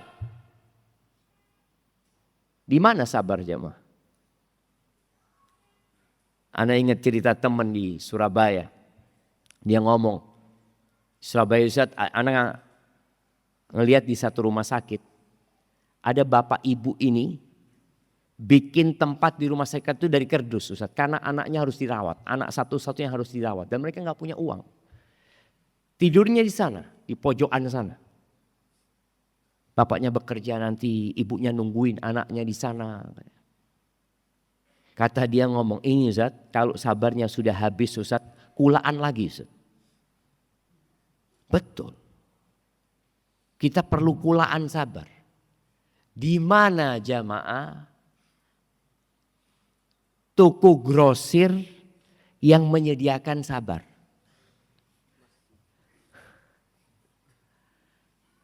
S1: Di mana sabar jemaah? Ana ingat cerita teman di Surabaya. Dia ngomong, Surabaya Ustaz, ana ngelihat di satu rumah sakit. Ada bapak ibu ini bikin tempat di rumah sakit itu dari kerdus Ustaz. Karena anaknya harus dirawat. Anak satu-satunya harus dirawat. Dan mereka gak punya uang. Tidurnya di sana, di pojokan sana. Bapaknya bekerja nanti, ibunya nungguin anaknya di sana. Kata dia ngomong, ini Ustaz, kalau sabarnya sudah habis Ustaz, kulaan lagi Ustaz. Betul. Kita perlu kulaan sabar. Di mana jamaah toko grosir yang menyediakan sabar?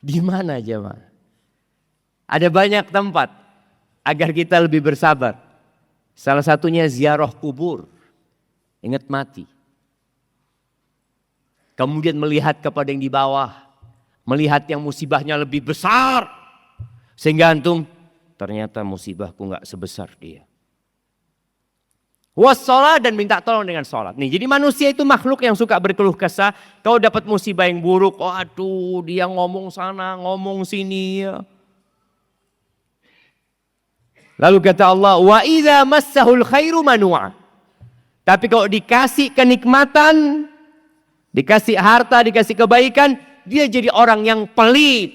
S1: Di mana jamaah? Ada banyak tempat agar kita lebih bersabar. Salah satunya ziarah kubur. Ingat mati. Kemudian melihat kepada yang di bawah. Melihat yang musibahnya lebih besar. Sehingga antum, ternyata musibahku gak sebesar dia. Wassalat dan minta tolong dengan sholat. Nih, jadi manusia itu makhluk yang suka berkeluh kesah. Kau dapat musibah yang buruk. Oh aduh, dia ngomong sana, ngomong sini. Lalu kata Allah, wa idza massahul khairu manu'a. Tapi kalau dikasih kenikmatan, dikasih harta, dikasih kebaikan, dia jadi orang yang pelit.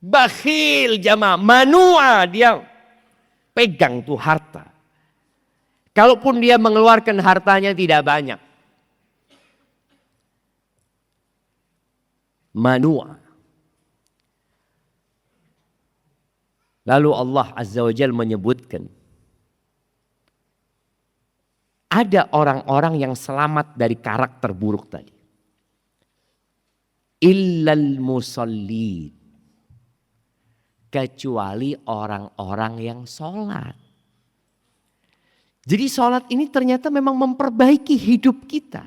S1: Bakhil jamaah, manu'a, dia pegang tuh harta. Kalaupun dia mengeluarkan hartanya tidak banyak. Manu'a. Lalu Allah Azza wa Jalla menyebutkan. Ada orang-orang yang selamat dari karakter buruk tadi. Illal musallin. Kecuali orang-orang yang sholat. Jadi sholat ini ternyata memang memperbaiki hidup kita.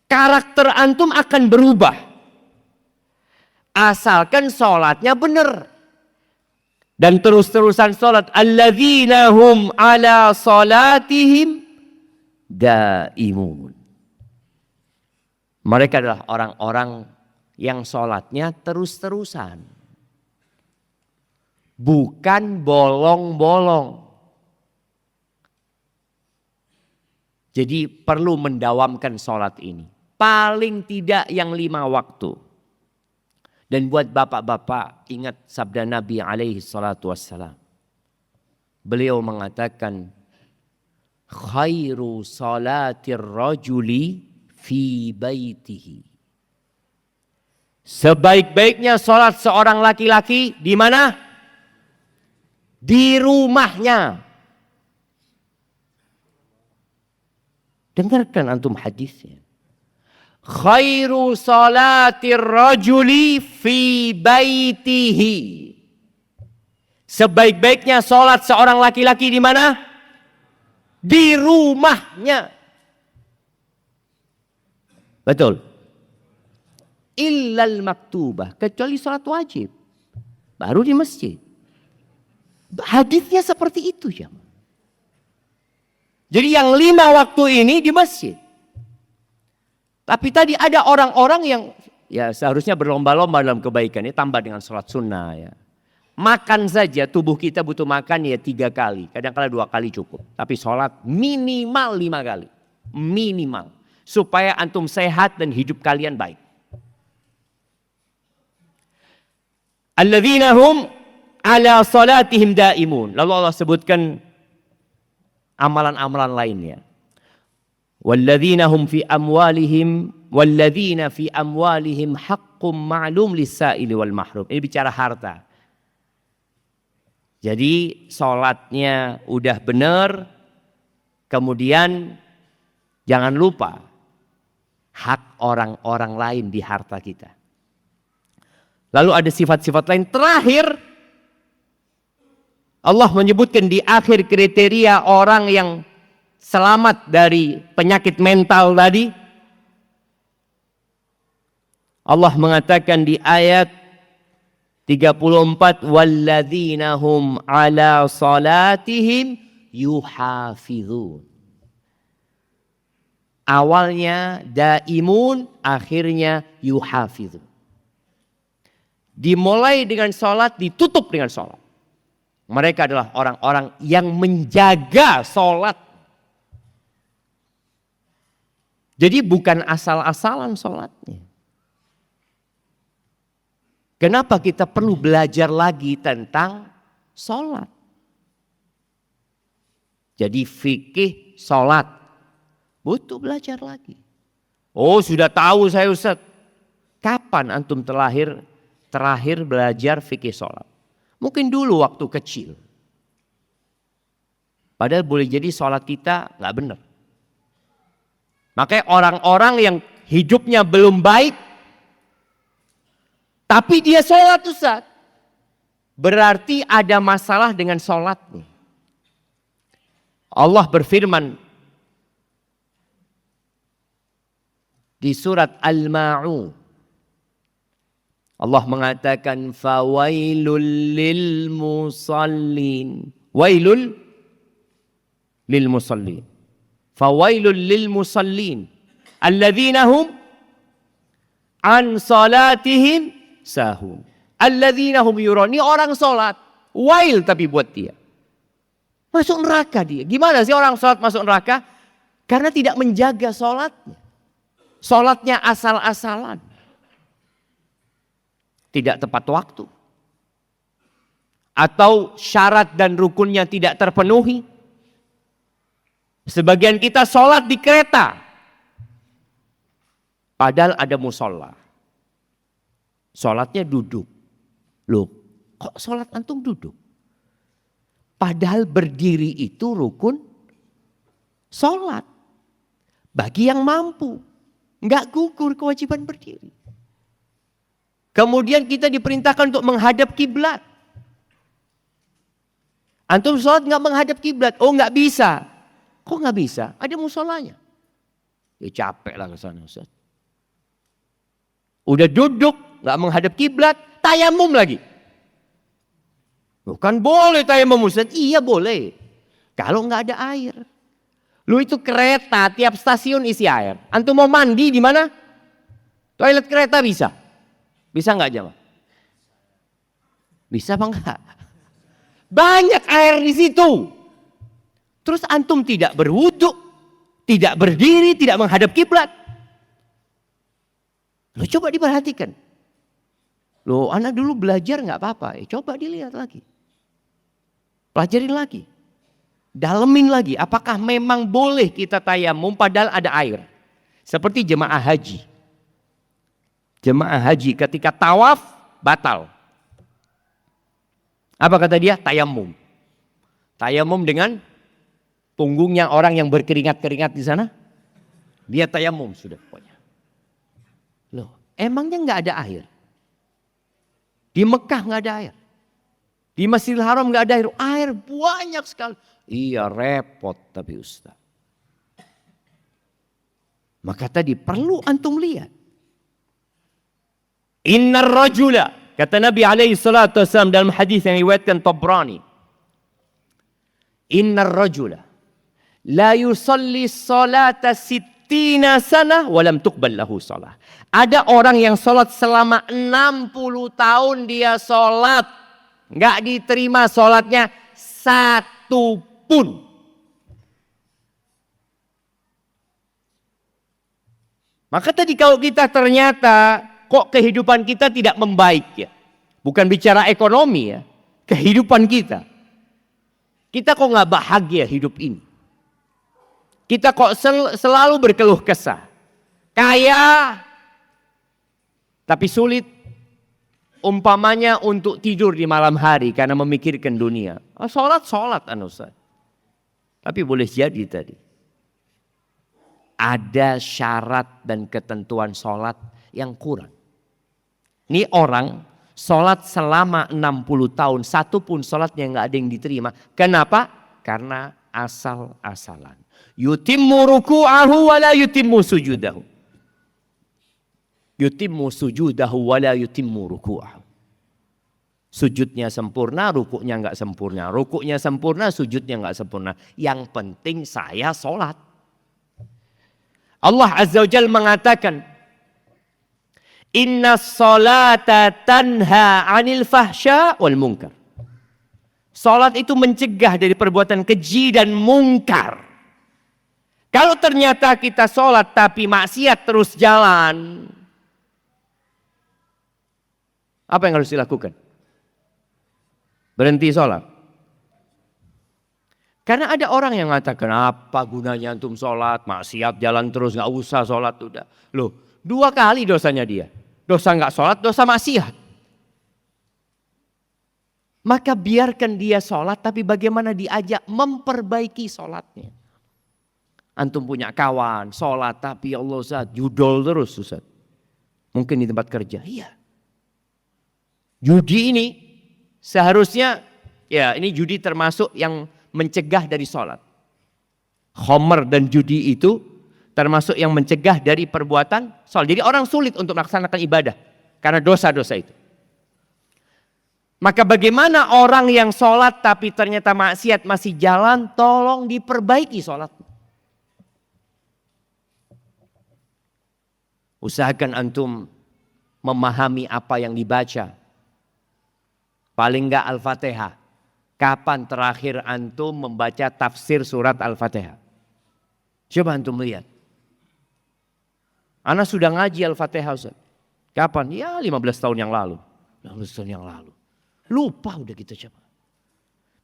S1: Karakter antum akan berubah. Asalkan sholatnya benar. Dan terus-terusan sholat. Alladzina hum ala sholatihim daimun. Mereka adalah orang-orang yang sholatnya terus-terusan. Bukan bolong-bolong. Jadi perlu mendawamkan sholat ini. Paling tidak yang 5 waktu. Dan buat bapak-bapak ingat sabda Nabi alaihi salatu wassalam. Beliau mengatakan. Khairu salatir rajuli fi baitihi. Sebaik-baiknya sholat seorang laki-laki di mana? Di rumahnya. Dengarkan antum hadisnya. Khairu salatir rajuli fi baitihi. Sebaik-baiknya sholat seorang laki-laki di mana? Di rumahnya. Betul. Illal maktubah. Kecuali sholat wajib. Baru di masjid. Hadisnya seperti itu ya. Jadi yang 5 waktu ini di masjid. Tapi tadi ada orang-orang yang ya seharusnya berlomba-lomba dalam kebaikan. Ini tambah dengan sholat sunnah ya. Makan saja tubuh kita butuh makan ya 3 kali. Kadang-kadang 2 kali cukup. Tapi sholat minimal 5 kali. Minimal. Supaya antum sehat dan hidup kalian baik. Alladzina hum ala salatihim daimun. Lalu Allah sebutkan amalan-amalan lainnya. Walladzina hum fi amwalihim walladzina fi amwalihim haqqum ma'lum lis-sa'ili wal mahrum. Ini bicara harta. Jadi sholatnya udah benar, kemudian jangan lupa hak orang-orang lain di harta kita. Lalu ada sifat-sifat lain. Terakhir, Allah menyebutkan di akhir kriteria orang yang selamat dari penyakit mental tadi? Allah mengatakan di ayat 34, walladzina hum ala salatihim yuhafizun. Awalnya daimun, akhirnya yuhafizun. Dimulai dengan salat, ditutup dengan salat. Mereka adalah orang-orang yang menjaga salat. Jadi bukan asal-asalan salatnya. Kenapa kita perlu belajar lagi tentang sholat? Jadi fikih sholat butuh belajar lagi. Oh sudah tahu saya Ustaz. Kapan antum terakhir belajar fikih sholat? Mungkin dulu waktu kecil. Padahal boleh jadi sholat kita nggak benar. Makanya orang-orang yang hidupnya belum baik, tapi dia sholat Ustaz, berarti ada masalah dengan sholatnya. Allah berfirman di surat Al-Ma'un. Allah mengatakan fawailul lil musallin. Wailul lil musallin. Fawailul lil musallin. Alladzina hum an salatihim sahun. Alladzina hum yurun. Ini orang sholat. Wail tapi buat dia. Masuk neraka dia. Gimana sih orang sholat masuk neraka? Karena tidak menjaga sholatnya. Sholatnya asal-asalan. Tidak tepat waktu. Atau syarat dan rukunnya tidak terpenuhi. Sebagian kita sholat di kereta. Padahal ada musola. Sholatnya duduk. Loh, kok sholat antum duduk? Padahal berdiri itu rukun sholat. Bagi yang mampu. Enggak gugur kewajiban berdiri. Kemudian kita diperintahkan untuk menghadap kiblat. Antum sholat enggak menghadap kiblat. Oh enggak bisa. Kok enggak bisa? Ada musolanya. Ya capek lah ke sana Ustaz. Udah duduk, enggak menghadap kiblat, tayamum lagi. Bukan boleh tayamum Ustaz. Iya boleh. Kalau enggak ada air. Lu itu kereta tiap stasiun isi air. Antum mau mandi di mana? Toilet kereta bisa. Bisa enggak jamaah? Bisa apa enggak? Banyak air di situ. Terus antum tidak berwudu, tidak berdiri, tidak menghadap kiblat. Lo coba diperhatikan. Lo anak dulu belajar enggak apa-apa. Coba dilihat lagi. Pelajarin lagi. Dalemin lagi. Apakah memang boleh kita tayamum padahal ada air. Seperti jemaah haji. Jemaah haji ketika tawaf batal. Apa kata dia? Tayamum. Tayamum dengan punggungnya orang yang berkeringat-keringat di sana. Dia tayamum sudah pokoknya. Loh, emangnya nggak ada air? Di Mekah nggak ada air. Di Masjidil Haram nggak ada air. Air banyak sekali. Iya repot tapi Ustaz. Maka tadi perlu antum lihat. Innar rajula. Kata Nabi alaihi salatu wasallam dalam hadis yang diriwayatkan Tabrani. Innar rajula. La yusalli salata sittina sana walam tuqbal lahu salah. Ada orang yang sholat selama 60 tahun dia sholat. Nggak diterima sholatnya satu pun. Maka tadi kalau kita ternyata kok kehidupan kita tidak membaik ya. Bukan bicara ekonomi ya. Kehidupan kita. Kita kok nggak bahagia hidup ini. Kita kok selalu berkeluh kesah. Kaya. Tapi sulit umpamanya untuk tidur di malam hari karena memikirkan dunia. Sholat Ustaz. Tapi boleh jadi tadi. Ada syarat dan ketentuan sholat yang kurang. Ini orang sholat selama 60 tahun. Satu pun sholatnya nggak ada yang diterima. Kenapa? Karena asal-asalan. Yutimmu ruku'ahu wa la yutimmu sujudahu. Yutimmu sujudahu wa la yutimmu ruku'ahu. Sujudnya sempurna, rukuknya enggak sempurna. Rukuknya sempurna, sujudnya enggak sempurna. Yang penting saya sholat. Allah Azza wa Jalla mengatakan, Inna sholata tanha anil fahsya wal munkar. Sholat itu mencegah dari perbuatan keji dan mungkar. Kalau ternyata kita sholat tapi maksiat terus jalan, apa yang harus dilakukan? Berhenti sholat. Karena ada orang yang mengatakan, apa gunanya antum sholat, maksiat jalan terus, gak usah sholat udah. Loh, 2 kali dosanya dia. Dosa gak sholat, dosa maksiat. Maka biarkan dia sholat, tapi bagaimana diajak memperbaiki sholatnya. Antum punya kawan, sholat tapi ya Allah Ustaz, judol terus Ustaz. Mungkin di tempat kerja, iya. Judi ini seharusnya, ya ini judi termasuk yang mencegah dari sholat. Khomer dan judi itu termasuk yang mencegah dari perbuatan sholat. Jadi orang sulit untuk melaksanakan ibadah karena dosa-dosa itu. Maka bagaimana orang yang sholat tapi ternyata maksiat masih jalan, tolong diperbaiki sholat. Usahakan antum memahami apa yang dibaca. Paling enggak Al-Fatihah. Kapan terakhir antum membaca tafsir surat Al-Fatihah? Coba antum lihat. Ana sudah ngaji Al-Fatihah Ustaz. Kapan? Ya 15 tahun yang lalu. 15 tahun yang lalu. Lupa udah kita coba.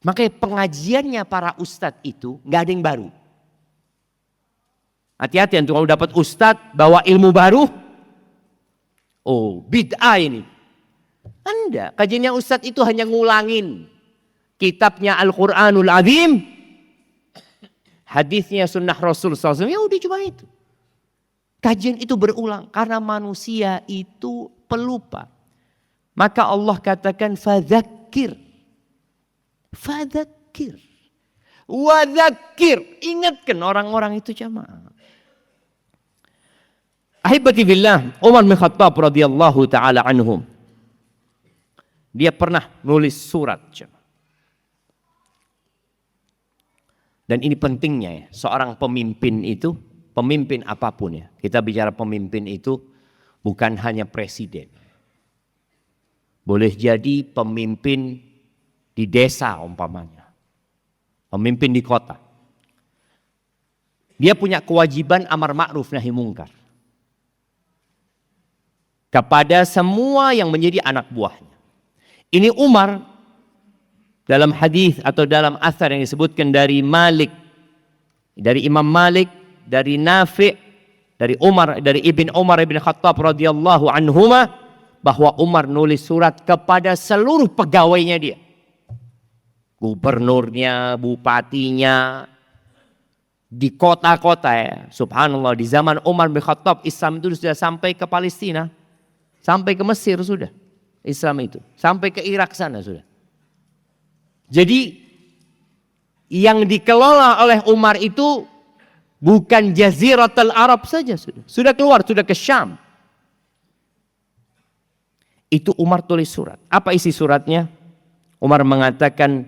S1: Makanya pengajiannya para ustadz itu nggak ada yang baru. Hati-hati antum kalau dapat ustadz bawa ilmu baru. Oh bid'ah ini. Anda kajiannya ustadz itu hanya ngulangin kitabnya Al-Quranul Azim. Hadisnya sunnah Rasul SAW. Ya udah cuma itu. Kajian itu berulang karena manusia itu pelupa. Maka Allah katakan fadzakir. Fadzakir. Wadzakir. Ingatkan orang-orang itu jamaah. Ahibati billah, Umar bin Khattab radhiyallahu taala anhum. Dia pernah nulis surat jamaah. Dan ini pentingnya ya, seorang pemimpin itu, pemimpin apapun ya. Kita bicara pemimpin itu bukan hanya presiden. Boleh jadi pemimpin di desa umpamanya. Pemimpin di kota. Dia punya kewajiban amar ma'ruf nahi mungkar. Kepada semua yang menjadi anak buahnya. Ini Umar dalam hadis atau dalam asar yang disebutkan dari Malik. Dari Imam Malik, dari Nafi', dari Umar, dari Ibn Umar Ibn Khattab radhiyallahu anhuma. Bahwa Umar nulis surat kepada seluruh pegawainya dia. Gubernurnya, bupatinya. Di kota-kota ya. Subhanallah di zaman Umar bin Khattab Islam itu sudah sampai ke Palestina. Sampai ke Mesir sudah. Islam itu. Sampai ke Irak sana sudah. Jadi yang dikelola oleh Umar itu bukan Jaziratul Arab saja sudah. Sudah keluar, sudah ke Syam. Itu Umar tulis surat. Apa isi suratnya? Umar mengatakan,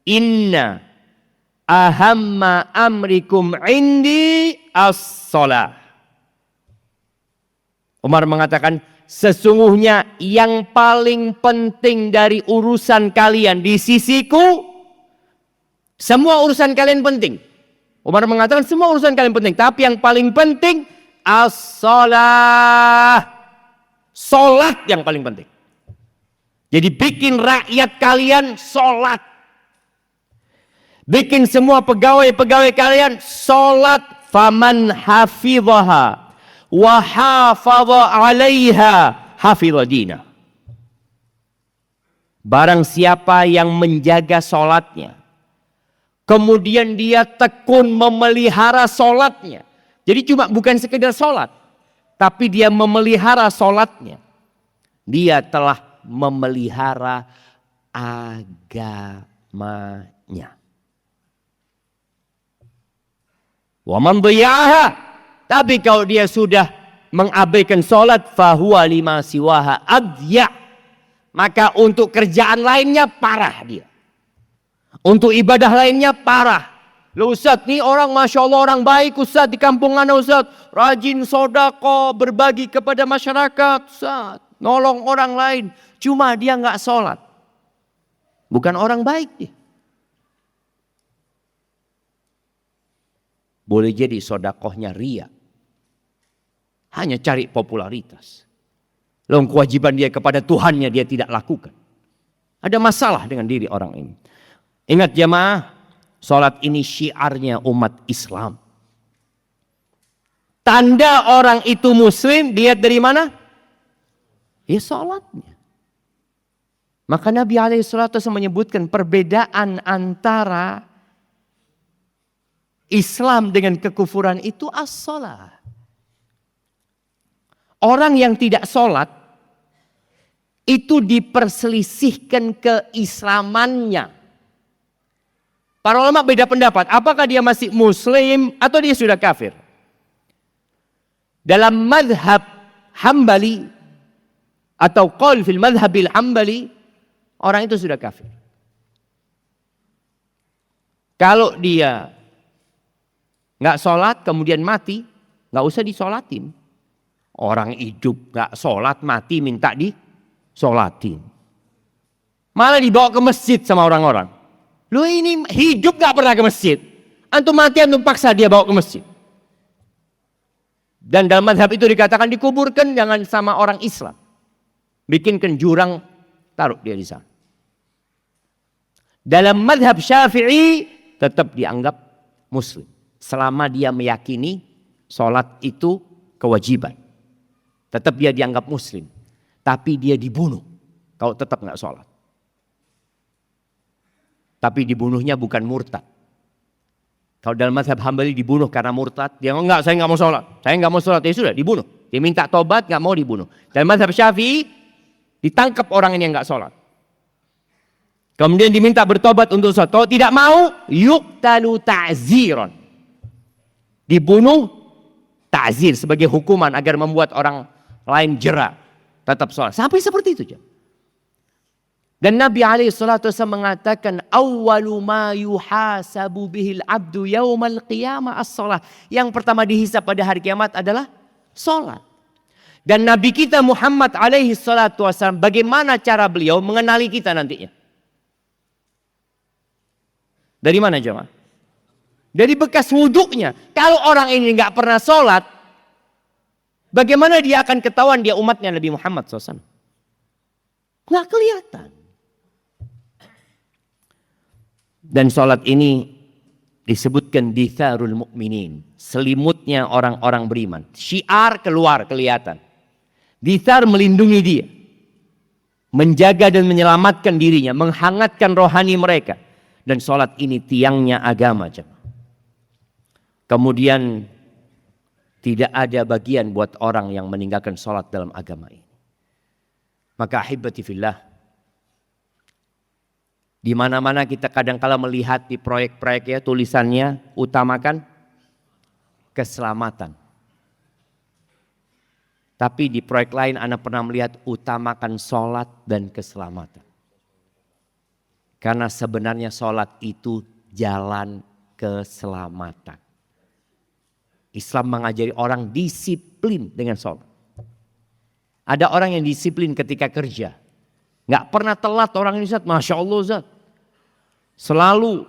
S1: Inna ahamma amrikum indi as-salah. Umar mengatakan, sesungguhnya yang paling penting dari urusan kalian di sisiku, semua urusan kalian penting. Umar mengatakan semua urusan kalian penting. Tapi yang paling penting, as-salah. Sholat yang paling penting. Jadi bikin rakyat kalian sholat. Bikin semua pegawai-pegawai kalian sholat. Faman hafidhaha wa hafadha alaiha hafidha dina. Barang siapa yang menjaga sholatnya. Kemudian dia tekun memelihara sholatnya. Jadi cuma bukan sekedar sholat. Tapi dia memelihara sholatnya. Dia telah memelihara agamanya. Wa man dhiya'aha, tapi kalau dia sudah mengabaikan salat, fahuwa lima siwaha adya, maka untuk kerjaan lainnya parah dia. Untuk ibadah lainnya parah. Loh Ustaz, nih orang Masya Allah orang baik Ustaz di kampung Anda Ustaz. Rajin sodako, berbagi kepada masyarakat Ustaz. Nolong orang lain. Cuma dia nggak sholat. Bukan orang baik dia. Boleh jadi sodakohnya ria. Hanya cari popularitas. Loh kewajiban dia kepada Tuhannya dia tidak lakukan. Ada masalah dengan diri orang ini. Ingat jemaah, sholat ini syiarnya umat Islam. Tanda orang itu muslim dilihat dari mana? Ya sholatnya. Maka Nabi SAW menyebutkan perbedaan antara Islam dengan kekufuran itu as-sholat. Orang yang tidak sholat itu diperselisihkan keislamannya. Para ulama beda pendapat, apakah dia masih muslim atau dia sudah kafir. Dalam madhab Hambali atau qaul fil madhabil Hambali, orang itu sudah kafir. Kalau dia nggak sholat kemudian mati, nggak usah disolatin. Orang hidup nggak sholat mati minta disolatin. Malah dibawa ke masjid sama orang-orang. Lu ini hidup gak pernah ke masjid. Antum mati, antum paksa dia bawa ke masjid. Dan dalam madhab itu dikatakan dikuburkan jangan sama orang Islam. Bikinkan jurang, taruh dia di sana. Dalam madhab Syafi'i tetap dianggap muslim. Selama dia meyakini sholat itu kewajiban. Tetap dia dianggap muslim. Tapi dia dibunuh kalau tetap gak sholat. Tapi dibunuhnya bukan murtad. Kalau dalam mazhab Hambali dibunuh karena murtad, dia enggak, saya enggak mau sholat. Saya enggak mau sholat, ya sudah dibunuh. Dia minta tobat, enggak mau dibunuh. Dalam mazhab Syafi'i, ditangkap orang ini yang enggak sholat. Kemudian diminta bertobat untuk sholat. Kalau tidak mau, yuqtalu ta'ziran. Dibunuh ta'zir sebagai hukuman agar membuat orang lain jera. Tetap sholat. Sampai seperti itu. Dan Nabi SAW mengatakan awwalu ma yuhasabu bihil abdu yaumal qiyamah as-salah. Yang pertama dihisab pada hari kiamat adalah salat. Dan Nabi kita Muhammad SAW, bagaimana cara beliau mengenali kita nantinya? Dari mana jemaah? Dari bekas wuduknya. Kalau orang ini nggak pernah salat, bagaimana dia akan ketahuan dia umatnya Nabi Muhammad SAW? Nggak kelihatan. Dan sholat ini disebutkan ditharul mu'minin. Selimutnya orang-orang beriman. Syiar keluar kelihatan. Dithar melindungi dia. Menjaga dan menyelamatkan dirinya. Menghangatkan rohani mereka. Dan sholat ini tiangnya agama. Kemudian tidak ada bagian buat orang yang meninggalkan sholat dalam agama ini. Maka ahibati fillah. Di mana-mana kita kadang-kala melihat di proyek-proyek ya tulisannya utamakan keselamatan. Tapi di proyek lain Anda pernah melihat utamakan sholat dan keselamatan. Karena sebenarnya sholat itu jalan keselamatan. Islam mengajari orang disiplin dengan sholat. Ada orang yang disiplin ketika kerja. Nggak pernah telat orang ini Ustaz, Masya Allah Ustaz. Selalu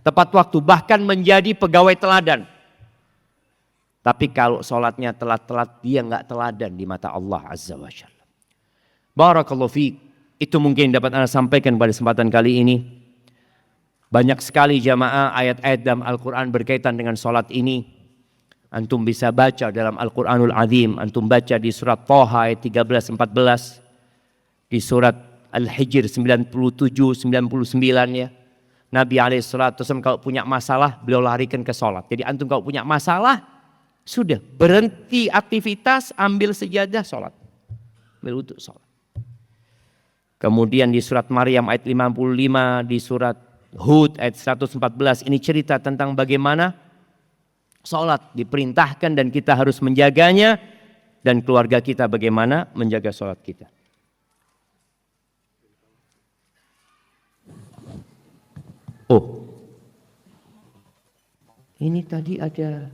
S1: tepat waktu, bahkan menjadi pegawai teladan. Tapi kalau sholatnya telat-telat, dia nggak teladan di mata Allah Azza wa Jalla. Barakallahu fiik. Itu mungkin dapat Anda sampaikan pada kesempatan kali ini. Banyak sekali jamaah ayat-ayat dalam Al-Quran berkaitan dengan sholat ini. Antum bisa baca dalam Al-Quranul Azim. Antum baca di surat Thaha ayat 13-14. Di surat Al-Hijr 97-99 ya. Nabi SAW kalau punya masalah beliau larikan ke sholat. Jadi antum kalau punya masalah sudah berhenti aktivitas, ambil sejadah sholat. Ambil wudhu sholat. Kemudian di surat Maryam ayat 55, di surat Hud ayat 114 ini cerita tentang bagaimana Sholat diperintahkan dan kita harus menjaganya. Dan keluarga kita bagaimana menjaga sholat kita. Oh, ini tadi ada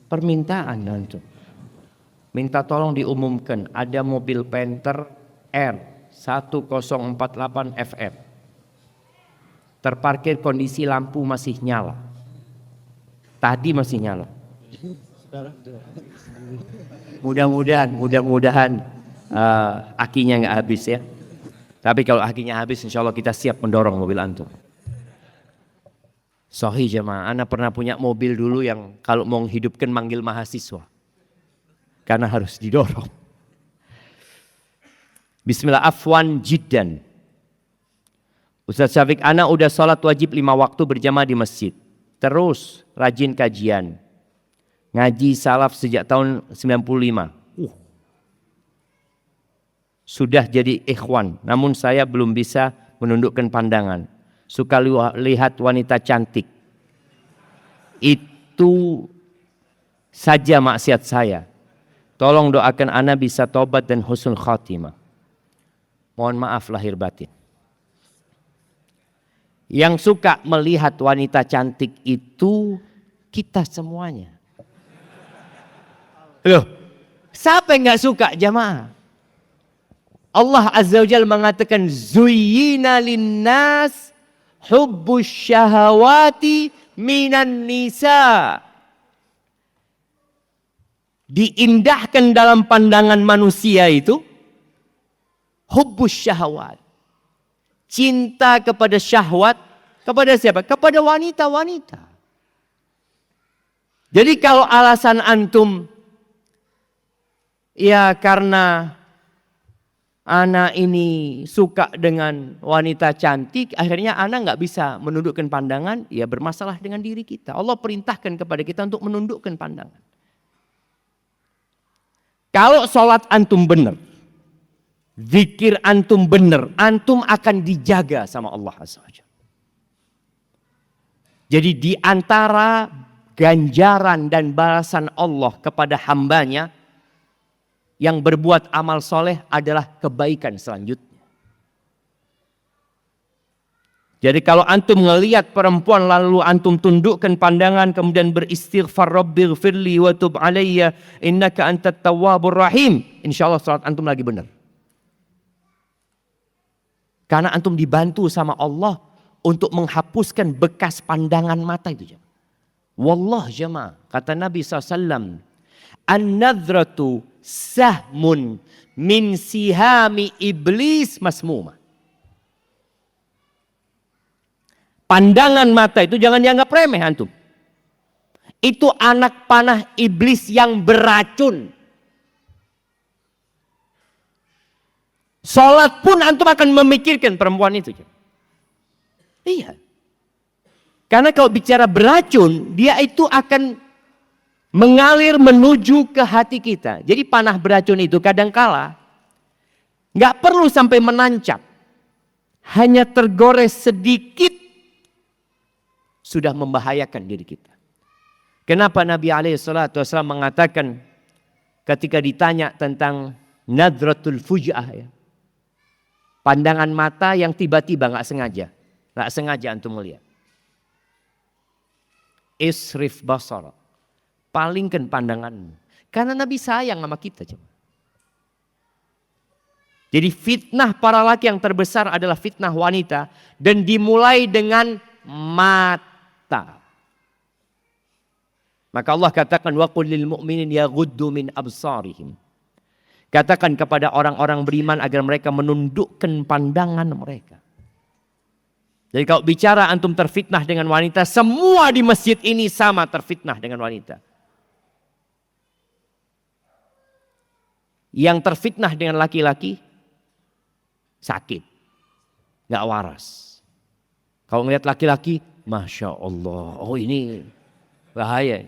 S1: permintaan nanti. Minta tolong diumumkan ada mobil Panther R 1048 FF. Terparkir kondisi lampu masih nyala. Tadi masih nyala. Mudah-mudahan akinya nggak habis ya. Tapi kalau akinya habis, insya Allah kita siap mendorong mobil antum. Sahih jemaah, ana pernah punya mobil dulu yang kalau mau menghidupkan manggil mahasiswa. Karena harus didorong. Bismillah, afwan jiddan. Ustaz Syafiq, ana udah sholat wajib 5 waktu berjamaah di masjid. Terus rajin kajian. Ngaji salaf sejak tahun 95. Sudah jadi ikhwan, namun saya belum bisa menundukkan pandangan. Suka lihat wanita cantik. Itu saja maksiat saya. Tolong doakan ana bisa tobat dan husnul khatimah. Mohon maaf lahir batin. Yang suka melihat wanita cantik itu kita semuanya. Loh, siapa yang gak suka jamaah? Allah Azza wa Jalla mengatakan zuyyina linnas hubbus syahawati minan nisa. Diindahkan dalam pandangan manusia itu hubbus syahawat. Cinta kepada syahwat, kepada siapa? Kepada wanita-wanita. Jadi kalau alasan antum, ya karena anak ini suka dengan wanita cantik, akhirnya anak nggak bisa menundukkan pandangan, ya bermasalah dengan diri kita. Allah perintahkan kepada kita untuk menundukkan pandangan. Kalau sholat antum benar, zikir antum benar, antum akan dijaga sama Allah Azza wa Jalla. Jadi di antara ganjaran dan balasan Allah kepada hambanya yang berbuat amal soleh adalah kebaikan selanjutnya. Jadi kalau antum ngelihat perempuan lalu antum tundukkan pandangan kemudian beristighfar rabbighfirli wa tub alayya innaka antat tawwabur rahim, insyaallah salat antum lagi benar. Karena antum dibantu sama Allah untuk menghapuskan bekas pandangan mata itu. Wallah jemaah, kata Nabi SAW, an-nadratu sahmun min sihami iblis masmuma. Pandangan mata itu jangan dianggap remeh antum. Itu anak panah iblis yang beracun. Sholat pun antum akan memikirkan perempuan itu. Iya. Karena kalau bicara beracun, dia itu akan mengalir menuju ke hati kita. Jadi panah beracun itu kadangkala nggak perlu sampai menancap. Hanya tergores sedikit sudah membahayakan diri kita. Kenapa Nabi SAW mengatakan ketika ditanya tentang nadratul fuj'ah, ya, pandangan mata yang tiba-tiba nggak sengaja antum melihat. Isrif basara, palingkan pandanganmu. Karena Nabi sayang sama kita. Jadi fitnah para laki yang terbesar adalah fitnah wanita dan dimulai dengan mata. Maka Allah katakan waqul lil mu'minin yaghuddu min absarihim. Katakan kepada orang-orang beriman agar mereka menundukkan pandangan mereka. Jadi kalau bicara antum terfitnah dengan wanita, semua di masjid ini sama terfitnah dengan wanita. Yang terfitnah dengan laki-laki sakit, nggak waras. Kalau ngelihat laki-laki, masya Allah, oh ini bahaya.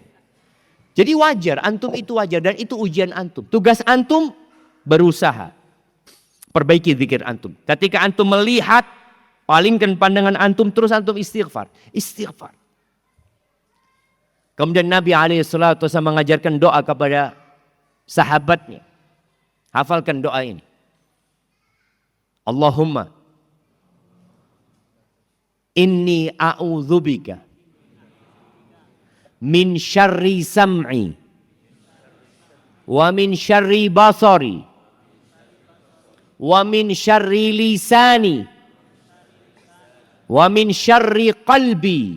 S1: Jadi wajar, antum itu wajar dan itu ujian antum. Tugas antum berusaha perbaiki zikir antum. Ketika antum melihat, palingkan pandangan antum, terus antum istighfar. Istighfar. Kemudian Nabi SAW mengajarkan doa kepada sahabatnya. Hafalkan doa ini. Allahumma inni a'udzubika min syarri sam'i wa min syarri basari wa min syarri lisani wa min syarri qalbi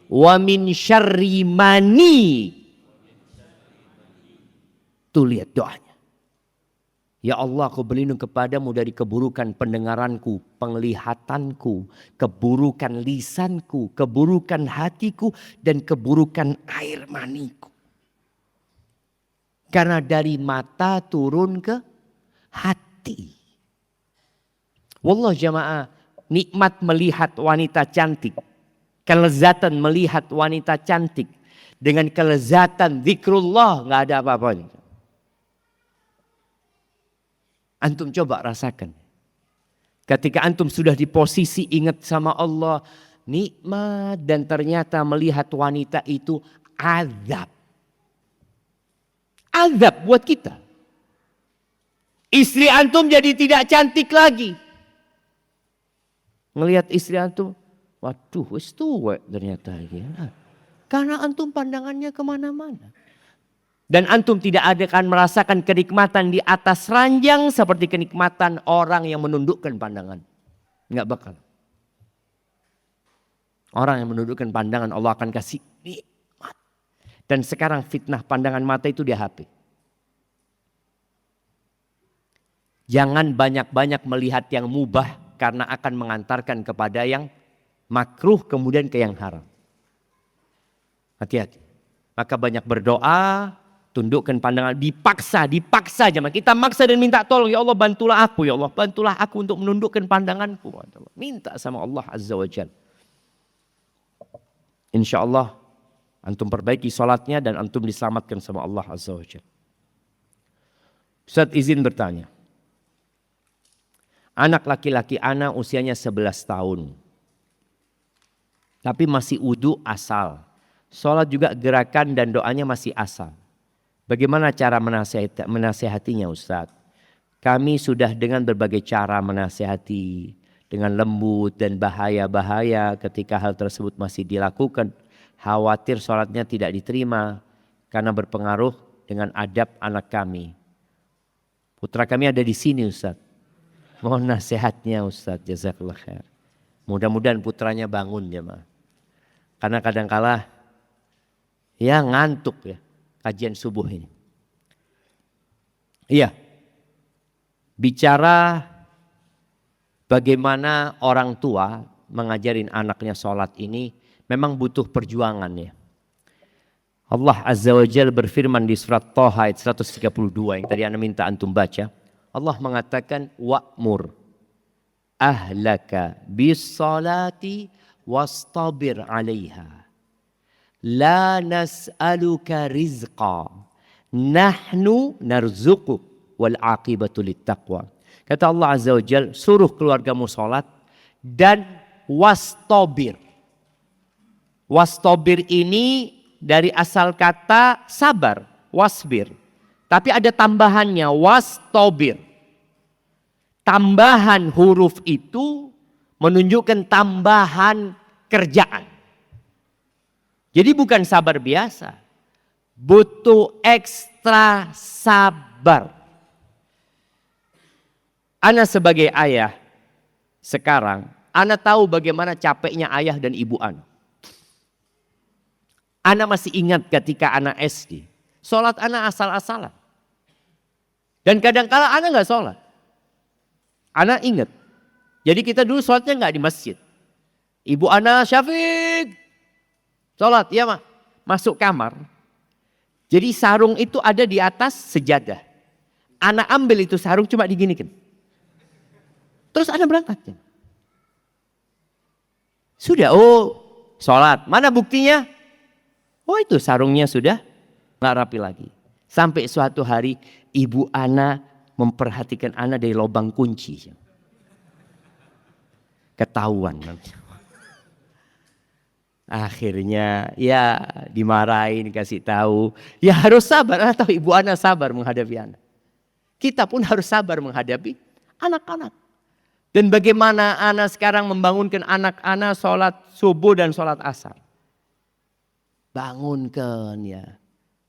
S1: wa min syarri mani. Tuh lihat doanya. Ya Allah, aku berlindung kepadamu dari keburukan pendengaranku, penglihatanku, keburukan lisanku, keburukan hatiku, dan keburukan air maniku. Karena dari mata turun ke hati. Wallah jamaah, nikmat melihat wanita cantik. Kelezatan melihat wanita cantik. Dengan kelezatan zikrullah, gak ada apa-apanya. Antum coba rasakan. Ketika antum sudah di posisi ingat sama Allah, nikmat, dan ternyata melihat wanita itu azab. Azab buat kita. Istri antum jadi tidak cantik lagi. Ngelihat istri antum, waduh, wis tuwek ternyata. Karena antum pandangannya kemana-mana. Dan antum tidak akan merasakan kenikmatan di atas ranjang seperti kenikmatan orang yang menundukkan pandangan. Enggak bakal. Orang yang menundukkan pandangan Allah akan kasih nikmat. Dan sekarang fitnah pandangan mata itu di HP. Jangan banyak-banyak melihat yang mubah karena akan mengantarkan kepada yang makruh kemudian ke yang haram. Hati-hati. Maka banyak berdoa. Tundukkan pandangan, dipaksa jemaah. Kita maksa dan minta tolong, ya Allah bantulah aku, ya Allah bantulah aku untuk menundukkan pandanganku. Minta sama Allah Azza wa Jalla. Insya Allah antum perbaiki sholatnya dan antum diselamatkan sama Allah Azza wa Jalla. Ustaz izin bertanya. Anak laki-laki ana usianya 11 tahun. Tapi masih wudu asal. Sholat juga gerakan dan doanya masih asal. Bagaimana cara menasehatinya Ustaz? Kami sudah dengan berbagai cara menasehati. Dengan lembut dan bahaya-bahaya ketika hal tersebut masih dilakukan. Khawatir sholatnya tidak diterima. Karena berpengaruh dengan adab anak kami. Putra kami ada di sini Ustaz. Mohon nasihatnya Ustaz. Jazakallah khair. Mudah-mudahan putranya bangun jemaah. Karena kadang-kala ya ngantuk ya. Kajian subuh ini. Iya. Bicara bagaimana orang tua mengajarin anaknya sholat ini memang butuh perjuangan ya. Allah Azza wa Jalla berfirman di surat Thaha ayat 132 yang tadi Anda minta antum baca. Allah mengatakan wa'mur ahlaka bis salati wastabir 'alaiha. La nas'aluka rizqa. Nahnu narzuquk wal aqibatu littaqwa. Kata Allah Azza wa Jalla, suruh keluargamu sholat dan wastabir. Wastabir ini dari asal kata sabar, wasbir. Tapi ada tambahannya, wastabir. Tambahan huruf itu menunjukkan tambahan kerjaan. Jadi bukan sabar biasa. Butuh ekstra sabar. Ana sebagai ayah sekarang, Ana tahu bagaimana capeknya ayah dan ibu Ana. Ana masih ingat ketika Ana SD. Sholat Ana asal-asalan. Dan kadang-kala Ana gak sholat. Ana ingat. Jadi kita dulu sholatnya gak di masjid. Ibu Ana, Syafiq. Sholat, ya mah. Masuk kamar. Jadi sarung itu ada di atas sejadah. Ana ambil itu sarung cuma diginikan. Terus Ana berangkat. Sudah, sholat. Mana buktinya? Oh itu sarungnya sudah gak rapi lagi. Sampai suatu hari ibu Ana memperhatikan Ana dari lubang kunci. Ketahuan nanti. Akhirnya ya dimarahin, dikasih tahu. Ya harus sabar, atau ibu anak sabar menghadapi anak. Kita pun harus sabar menghadapi anak-anak. Dan bagaimana anak sekarang membangunkan anak-anak sholat subuh dan sholat asar. Bangunkan ya.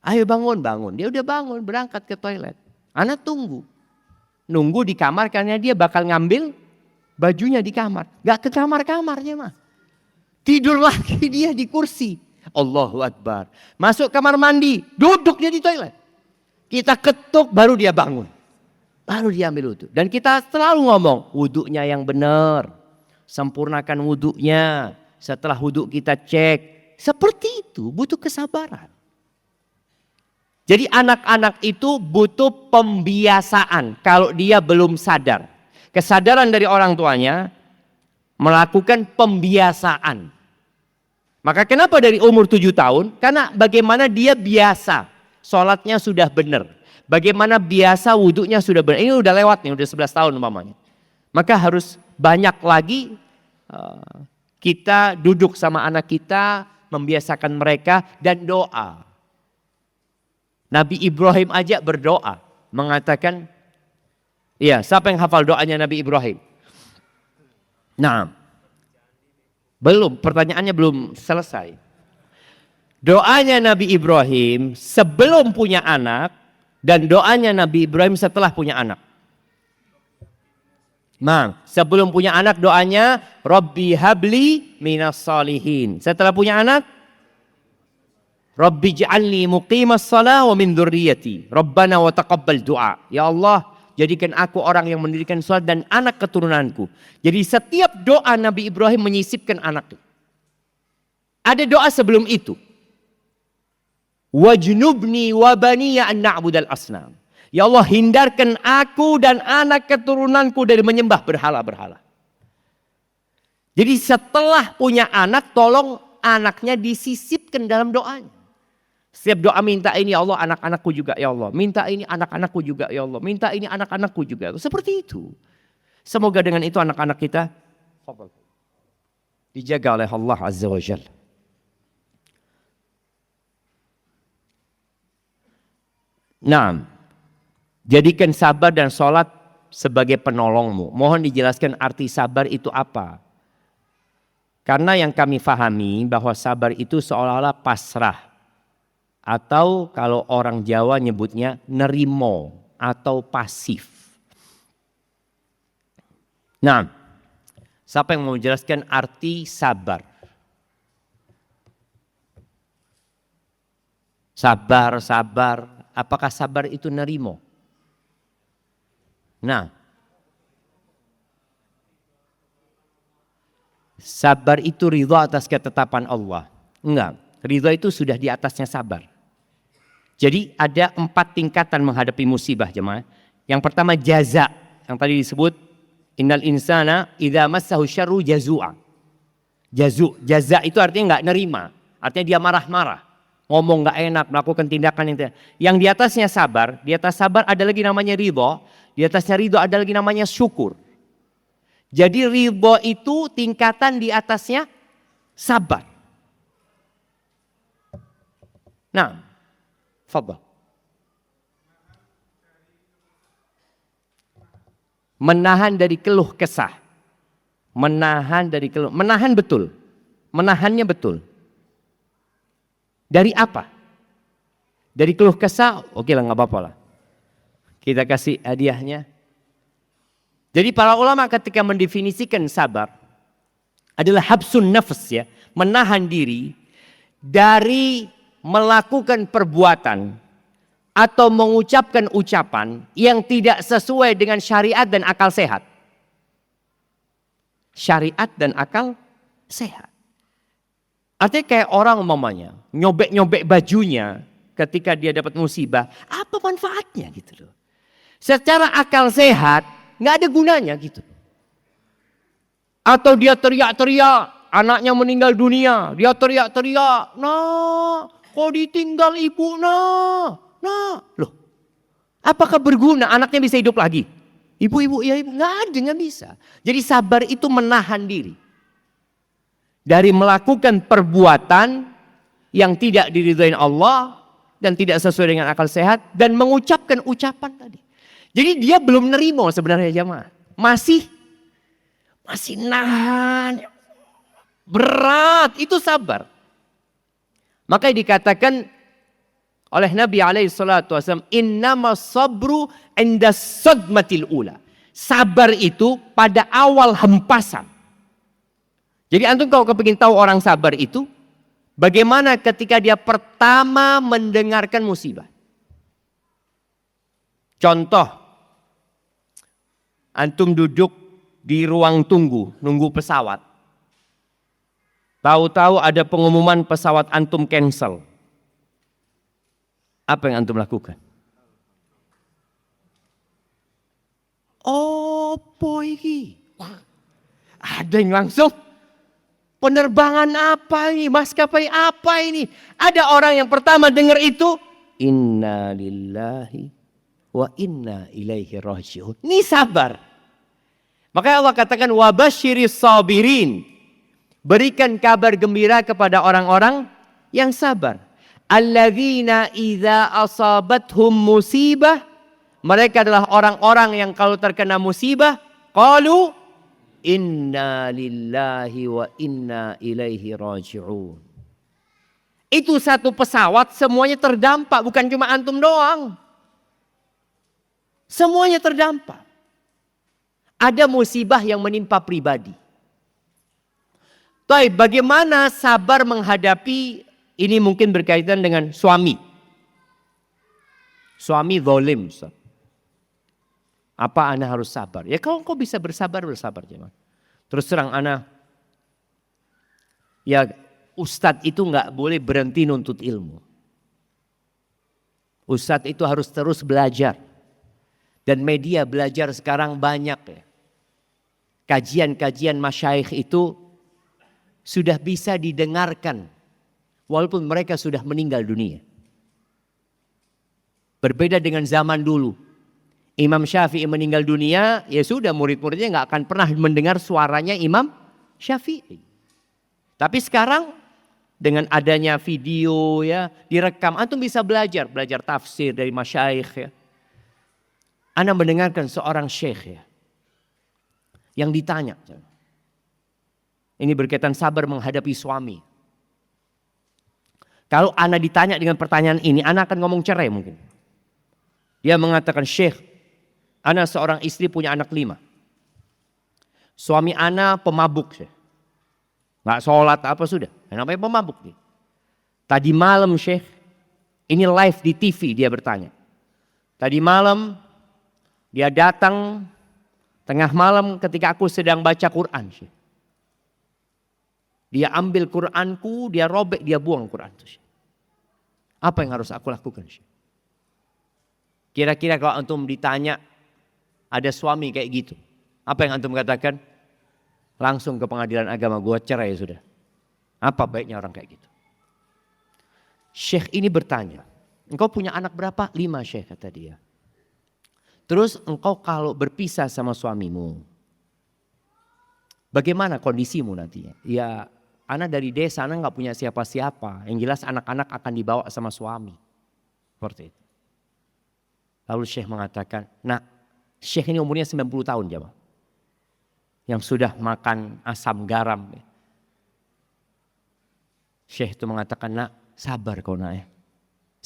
S1: Ayo bangun. Dia udah bangun, berangkat ke toilet. Anak tunggu. Nunggu di kamar karena dia bakal ngambil bajunya di kamar. Gak ke kamar-kamarnya mah. Tidur lagi dia di kursi. Allahu Akbar. Masuk kamar mandi, duduk dia di toilet. Kita ketuk baru dia bangun. Baru dia ambil wudhu. Dan kita selalu ngomong, wudhunya yang benar. Sempurnakan wudhunya. Setelah wudhu kita cek. Seperti itu, butuh kesabaran. Jadi anak-anak itu butuh pembiasaan kalau dia belum sadar. Kesadaran dari orang tuanya melakukan pembiasaan. Maka kenapa dari umur 7 tahun? Karena bagaimana dia biasa, sholatnya sudah benar. Bagaimana biasa wudhunya sudah benar. Ini udah lewat nih, udah 11 tahun umpamanya. Maka harus banyak lagi kita duduk sama anak kita, membiasakan mereka dan doa. Nabi Ibrahim aja berdoa, mengatakan, iya, siapa yang hafal doanya Nabi Ibrahim? Nah, pertanyaannya belum selesai. Doanya Nabi Ibrahim sebelum punya anak dan doanya Nabi Ibrahim setelah punya anak. Nah, sebelum punya anak doanya, Rabbi habli minas salihin. Setelah punya anak, Rabbi ja'alni muqimas salah wa min dzurriyyati. Rabbana wa taqabbal du'a. Ya Allah, jadikan aku orang yang mendirikan salat dan anak keturunanku. Jadi setiap doa Nabi Ibrahim menyisipkan anak. Ada doa sebelum itu. Wajnubni wa baniya an na'budal asnam. Ya Allah, hindarkan aku dan anak keturunanku dari menyembah berhala-berhala. Jadi setelah punya anak, tolong anaknya disisipkan dalam doanya. Setiap doa minta ini ya Allah anak-anakku juga ya Allah. Minta ini anak-anakku juga ya Allah. Minta ini anak-anakku juga. Seperti itu. Semoga dengan itu anak-anak kita dijaga oleh Allah Azza wa Jalla. Nah, jadikan sabar dan sholat sebagai penolongmu. Mohon dijelaskan arti sabar itu apa. Karena yang kami fahami bahwa sabar itu seolah-olah pasrah. Atau kalau orang Jawa nyebutnya nerimo atau pasif. Nah, siapa yang mau menjelaskan arti sabar? Sabar. Apakah sabar itu nerimo? Nah, sabar itu ridha atas ketetapan Allah. Enggak, ridha itu sudah di atasnya sabar. Jadi ada 4 tingkatan menghadapi musibah jemaah. Yang pertama jaza, yang tadi disebut innal insana idza massahu syarru jazua. Jaza itu artinya enggak nerima, artinya dia marah-marah, ngomong enggak enak, melakukan tindakan yang di atasnya sabar. Di atas sabar ada lagi namanya ridha, di atasnya ridha ada lagi namanya syukur. Jadi ridha itu tingkatan di atasnya sabar. Nah, fadhal. Menahan dari keluh kesah. Menahan betul. Menahannya betul. Dari apa? Dari keluh kesah, oke lah, nggak apa-apa lah. Kita kasih hadiahnya. Jadi para ulama ketika mendefinisikan sabar adalah habsun nafs, ya, menahan diri dari melakukan perbuatan atau mengucapkan ucapan yang tidak sesuai dengan syariat dan akal sehat. Syariat dan akal sehat. Artinya kayak orang umpamanya nyobek-nyobek bajunya ketika dia dapat musibah, apa manfaatnya gitu loh. Secara akal sehat nggak ada gunanya gitu. Atau dia teriak-teriak, anaknya meninggal dunia, dia teriak-teriak, nah kok ditinggal ibu, nah, loh, apakah berguna anaknya bisa hidup lagi? Ibu, ya ibu, nggak ada, nggak bisa. Jadi sabar itu menahan diri. dari melakukan perbuatan yang tidak diridhoi Allah dan tidak sesuai dengan akal sehat dan mengucapkan ucapan tadi. Jadi dia belum nerimo sebenarnya jamaah. Masih nahan. Berat, itu sabar. Makanya dikatakan oleh Nabi SAW, innama sabru inda sadmatil ula. Sabar itu pada awal hempasan. Jadi antum kalau kepingin tahu orang sabar itu, bagaimana ketika dia pertama mendengarkan musibah. Contoh, antum duduk di ruang tunggu, nunggu pesawat. Tahu-tahu ada pengumuman pesawat antum cancel. Apa yang antum lakukan? Oh, iki. Ada yang langsung, penerbangan apa ini? Maskapai apa ini? Ada orang yang pertama dengar itu, inna lillahi wa inna ilaihi raji'un. Ini sabar. Makanya Allah katakan wabasyiris sabirin. Berikan kabar gembira kepada orang-orang yang sabar. Alladzina idza asabathum musibah, mereka adalah orang-orang yang kalau terkena musibah qalu inna lillahi wa inna ilaihi raji'un. Itu satu pesawat semuanya terdampak, bukan cuma antum doang. Semuanya terdampak. Ada musibah yang menimpa pribadi. Baik, bagaimana sabar menghadapi ini mungkin berkaitan dengan suami. Suami zalim. Apa ana harus sabar? Ya kalau engkau bisa bersabar, bersabar. Terus terang ana, ya ustadz itu nggak boleh berhenti nuntut ilmu. Ustadz itu harus terus belajar. Dan media belajar sekarang banyak ya. Kajian-kajian masyayikh itu sudah bisa didengarkan. Walaupun mereka sudah meninggal dunia. Berbeda dengan zaman dulu. Imam Syafi'i meninggal dunia, ya sudah murid-muridnya nggak akan pernah mendengar suaranya Imam Syafi'i. Tapi sekarang dengan adanya video ya, direkam, antum bisa belajar tafsir dari masyayikh ya. Anda mendengarkan seorang syekh ya, yang ditanya. Ini berkaitan sabar menghadapi suami. Kalau Ana ditanya dengan pertanyaan ini, Ana akan ngomong cerai mungkin. Dia mengatakan, Syekh, Ana seorang istri punya anak 5. Suami Ana pemabuk. Syekh. Nggak sholat apa sudah. Namanya pemabuk. Nih. Tadi malam Syekh, ini live di TV dia bertanya. Tadi malam dia datang tengah malam ketika aku sedang baca Quran. Syekh. Dia ambil Quranku, dia robek, dia buang Quran itu. Apa yang harus aku lakukan? Kira-kira kalau antum ditanya, ada suami kayak gitu. Apa yang antum katakan? Langsung ke pengadilan agama, gua cerai sudah. Apa baiknya orang kayak gitu? Syekh ini bertanya, engkau punya anak berapa? 5 Syekh kata dia. Terus engkau kalau berpisah sama suamimu, bagaimana kondisimu nantinya? Ya, anak dari desa, anak gak punya siapa-siapa. Yang jelas anak-anak akan dibawa sama suami. Seperti itu. Lalu Syekh mengatakan, nah Syekh ini umurnya 90 tahun jamaah. Yang sudah makan asam garam. Syekh itu mengatakan, nak sabar kau nak ya.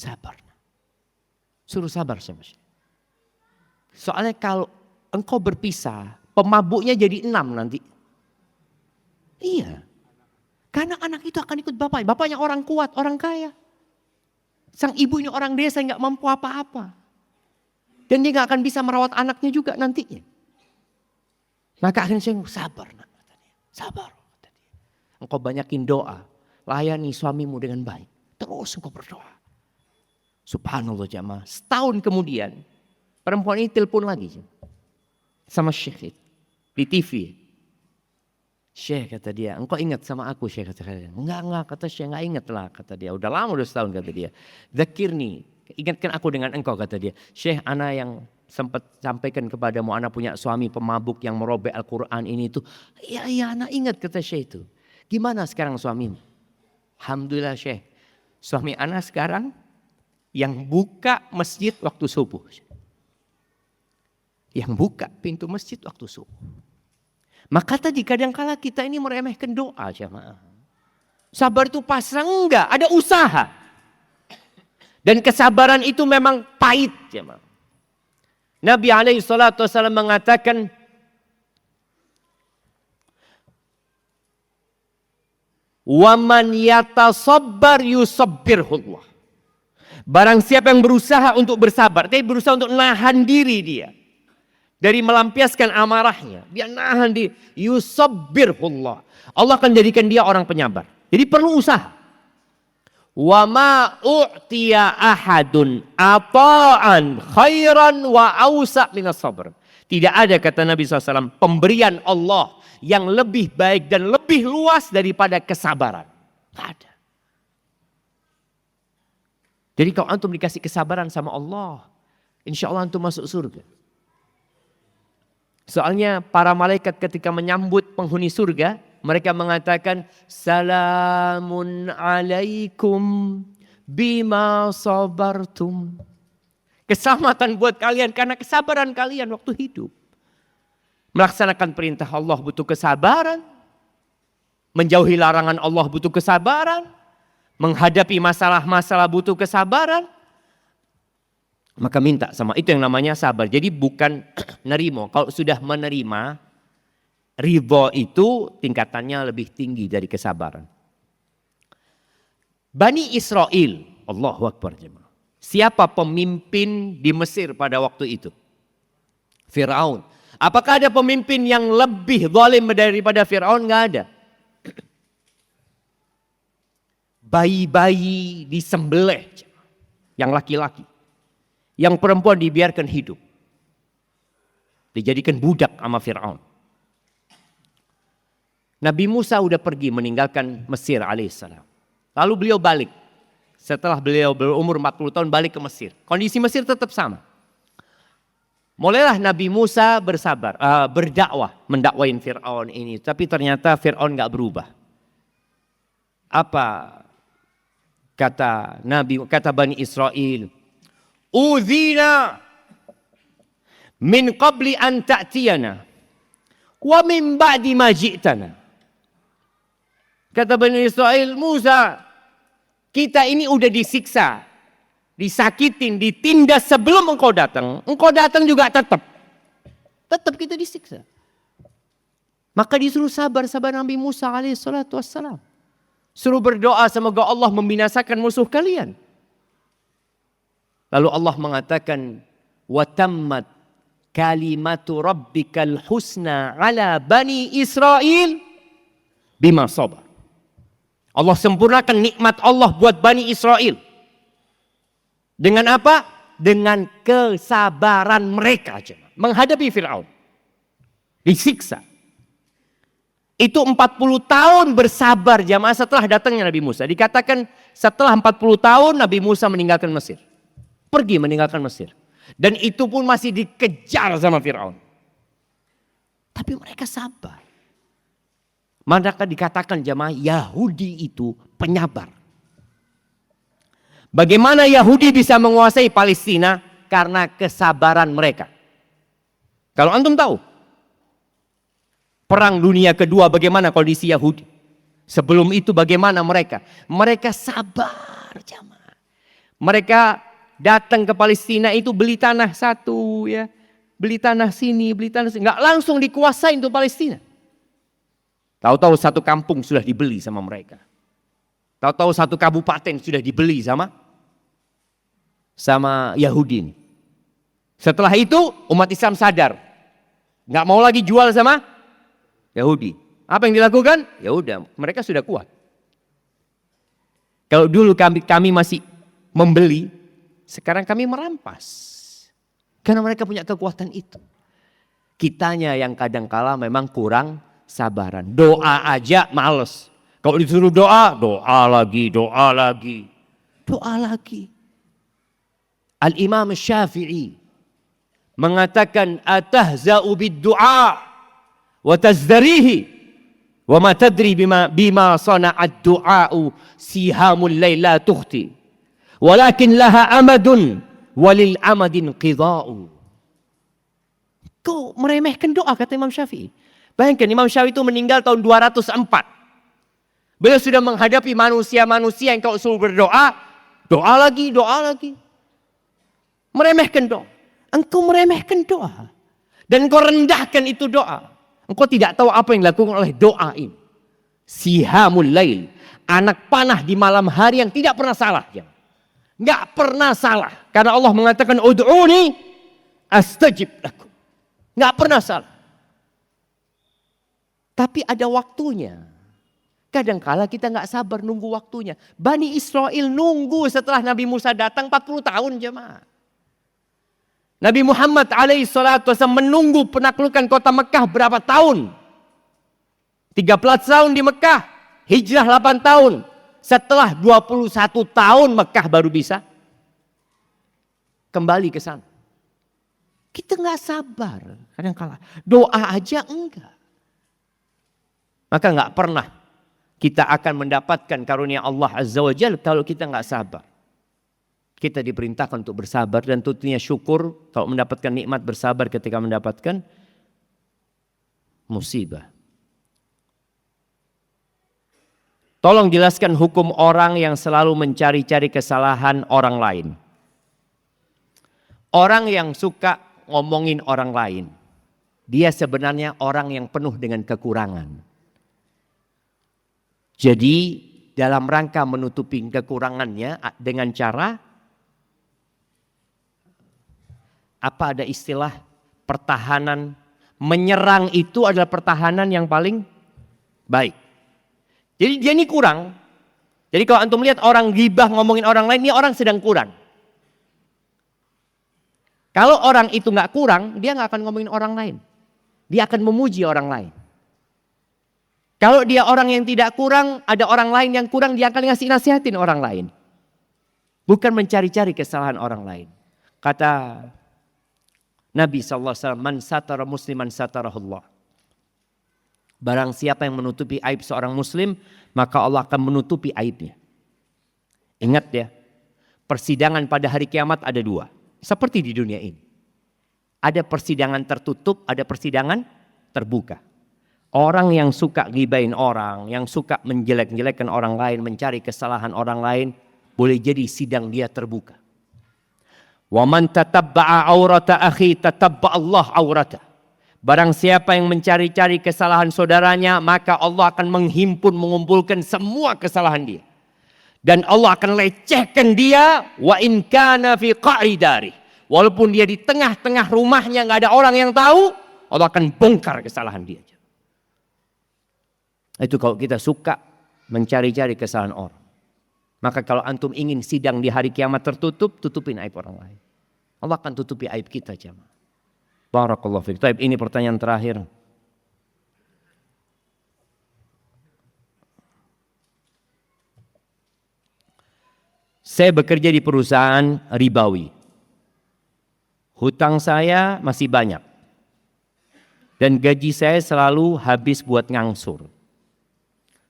S1: Sabar. Suruh sabar sama Syekh. Soalnya kalau engkau berpisah, pemabuknya jadi 6 nanti. Iya. Karena anak itu akan ikut bapaknya. Bapaknya orang kuat, orang kaya. Sang ibu ini orang desa yang gak mampu apa-apa. Dan dia gak akan bisa merawat anaknya juga nantinya. Maka akhirnya saya sabar. Sabar. Engkau banyakin doa. Layani suamimu dengan baik. Terus engkau berdoa. Subhanallah jamaah. Setahun kemudian. Perempuan ini telepon lagi. Sama Syekh itu. Di TV. Syekh kata dia, engkau ingat sama aku Syekh kata dia. Enggak kata Syekh, enggak ingat lah kata dia. Udah lama udah setahun kata dia. Dzakirni, ingatkan aku dengan engkau kata dia. Syekh, ana yang sempat sampaikan kepadamu, ana punya suami pemabuk yang merobek Al-Quran ini itu. Iya ana ingat kata Syekh itu. Gimana sekarang suamimu? Alhamdulillah Syekh. Suami ana sekarang yang buka masjid waktu subuh. Yang buka pintu masjid waktu subuh. Maka tadi kadangkala kita ini meremehkan doa jamaah. Sabar itu pasrah enggak, ada usaha. Dan kesabaran itu memang pahit jamaah. Nabi SAW mengatakan, "Waman yatasabbar yusabbirhullah." Barang siapa yang berusaha untuk bersabar, tapi berusaha untuk nahan diri dia dari melampiaskan amarahnya, dia nahan diri, yusabbirhullah. Allah akan jadikan dia orang penyabar. Jadi perlu usaha. Wa ma u'tiya ahadun ata'an khairan wa awsa' minas sabr. Tidak ada, kata Nabi SAW, pemberian Allah yang lebih baik dan lebih luas daripada kesabaran. Tidak ada. Jadi kalau antum dikasih kesabaran sama Allah, insya Allah antum masuk surga. Soalnya para malaikat ketika menyambut penghuni surga, mereka mengatakan, "Salamun alaikum bima sabartum." Keselamatan buat kalian karena kesabaran kalian waktu hidup. Melaksanakan perintah Allah butuh kesabaran. Menjauhi larangan Allah butuh kesabaran. Menghadapi masalah-masalah butuh kesabaran. Maka minta sama, itu yang namanya sabar. Jadi bukan nerimo. Kalau sudah menerima, ridho itu tingkatannya lebih tinggi dari kesabaran. Bani Israel, Allahu Akbar jemaah. Siapa pemimpin di Mesir pada waktu itu? Fir'aun. Apakah ada pemimpin yang lebih zalim daripada Fir'aun? Enggak ada. Bayi-bayi disembelih, yang laki-laki. Yang perempuan dibiarkan hidup. Dijadikan budak sama Fir'aun. Nabi Musa udah pergi meninggalkan Mesir alaihissalam. Lalu beliau balik. Setelah beliau berumur 40 tahun balik ke Mesir. Kondisi Mesir tetap sama. Mulailah Nabi Musa berdakwah. Mendakwain Fir'aun ini. Tapi ternyata Fir'aun gak berubah. Apa kata Bani Israel? Udzina min qabli an ta'tiyana wa min ba'di ma ji'tana. Kata Bani Israel, Musa, kita ini udah disiksa, disakitin, ditindas sebelum engkau datang. Engkau datang juga tetap kita disiksa. Maka disuruh sabar Nabi Musa alaihissalatu wassalam. Suruh berdoa semoga Allah membinasakan musuh kalian. Lalu Allah mengatakan, wa tammat kalimatu rabbikal husna ala bani Israel bima sabar. Allah sempurnakan nikmat Allah buat Bani Israel. Dengan apa? Dengan kesabaran mereka. Menghadapi Fir'aun. Disiksa. Itu 40 tahun bersabar jamaah setelah datangnya Nabi Musa. Dikatakan setelah 40 tahun Nabi Musa meninggalkan Mesir. Pergi meninggalkan Mesir. Dan itu pun masih dikejar sama Fir'aun. Tapi mereka sabar. Maka dikatakan jamaah Yahudi itu penyabar. Bagaimana Yahudi bisa menguasai Palestina? Karena kesabaran mereka. Kalau antum tahu, Perang Dunia Kedua bagaimana kondisi Yahudi? Sebelum itu bagaimana mereka? Mereka sabar jamaah. Mereka datang ke Palestina itu beli tanah satu ya. Beli tanah sini, beli tanah sini. Nggak langsung dikuasai untuk Palestina. Tahu-tahu satu kampung sudah dibeli sama mereka. Tahu-tahu satu kabupaten sudah dibeli sama Yahudi. Setelah itu umat Islam sadar. Nggak mau lagi jual sama Yahudi. Apa yang dilakukan? Ya udah, mereka sudah kuat. Kalau dulu kami masih membeli, sekarang kami merampas. Karena mereka punya kekuatan itu. Kitanya yang kadang-kala memang kurang sabaran. Doa aja males. Kalau disuruh doa lagi. Al-Imam Syafi'i mengatakan atahza'u bid-du'a wa tazdarihi Wa ma tadri bima sana'ad du'a'u sihamul laila tukhti. Walakin laha amadun walil amadin qida'u. Kau meremehkan doa, kata Imam Syafi'i. Bayangkan Imam Syafi'i itu meninggal tahun 204. Beliau sudah menghadapi manusia-manusia yang kalau suruh berdoa, doa lagi. Meremehkan doa. Engkau meremehkan doa. Dan engkau rendahkan itu doa. Engkau tidak tahu apa yang dilakukan oleh doa ini. Sihamul lail. Anak panah di malam hari yang tidak pernah salah. Nggak pernah salah. Karena Allah mengatakan, ud'uni astajib lakum. Nggak pernah salah. Tapi ada waktunya. Kadangkala kita nggak sabar nunggu waktunya. Bani Israel nunggu setelah Nabi Musa datang 40 tahun jemaah. Nabi Muhammad alaihissalatu wassalam menunggu penaklukan kota Mekah berapa tahun? 13 tahun di Mekah. Hijrah 8 tahun. Setelah 21 tahun Mekah baru bisa kembali ke sana. Kita nggak sabar. Kadangkala doa aja enggak. Maka nggak pernah kita akan mendapatkan karunia Allah Azza wa Jalla kalau kita nggak sabar. Kita diperintahkan untuk bersabar dan tentunya syukur kalau mendapatkan nikmat, bersabar ketika mendapatkan musibah. Tolong jelaskan hukum orang yang selalu mencari-cari kesalahan orang lain. Orang yang suka ngomongin orang lain, dia sebenarnya orang yang penuh dengan kekurangan. Jadi dalam rangka menutupi kekurangannya dengan cara, apa ada istilah pertahanan, menyerang itu adalah pertahanan yang paling baik. Jadi dia ini kurang. Jadi kalau antum lihat orang ghibah ngomongin orang lain, ini orang sedang kurang. Kalau orang itu nggak kurang, dia nggak akan ngomongin orang lain. Dia akan memuji orang lain. Kalau dia orang yang tidak kurang, ada orang lain yang kurang, dia akan ngasih nasihatin orang lain. Bukan mencari-cari kesalahan orang lain. Kata Nabi SAW, man satara musliman satarahullah. Barang siapa yang menutupi aib seorang muslim, maka Allah akan menutupi aibnya. Ingat ya, persidangan pada hari kiamat ada dua. Seperti di dunia ini. Ada persidangan tertutup, ada persidangan terbuka. Orang yang suka ghibain orang, yang suka menjelek-jelekkan orang lain, mencari kesalahan orang lain, boleh jadi sidang dia terbuka. Wa man tatabba'a aurata akhi tatabba Allah aurata. Barang siapa yang mencari-cari kesalahan saudaranya, maka Allah akan menghimpun, mengumpulkan semua kesalahan dia. Dan Allah akan lecehkan dia, wa in kana fi qa'ri dari. Walaupun dia di tengah-tengah rumahnya nggak ada orang yang tahu, Allah akan bongkar kesalahan dia. Itu kalau kita suka mencari-cari kesalahan orang. Maka kalau antum ingin sidang di hari kiamat tertutup, tutupin aib orang lain. Allah akan tutupi aib kita jemaah. Barakallahu fiik. Baik, ini pertanyaan terakhir. Saya bekerja di perusahaan ribawi. Hutang saya masih banyak. Dan gaji saya selalu habis buat ngangsur.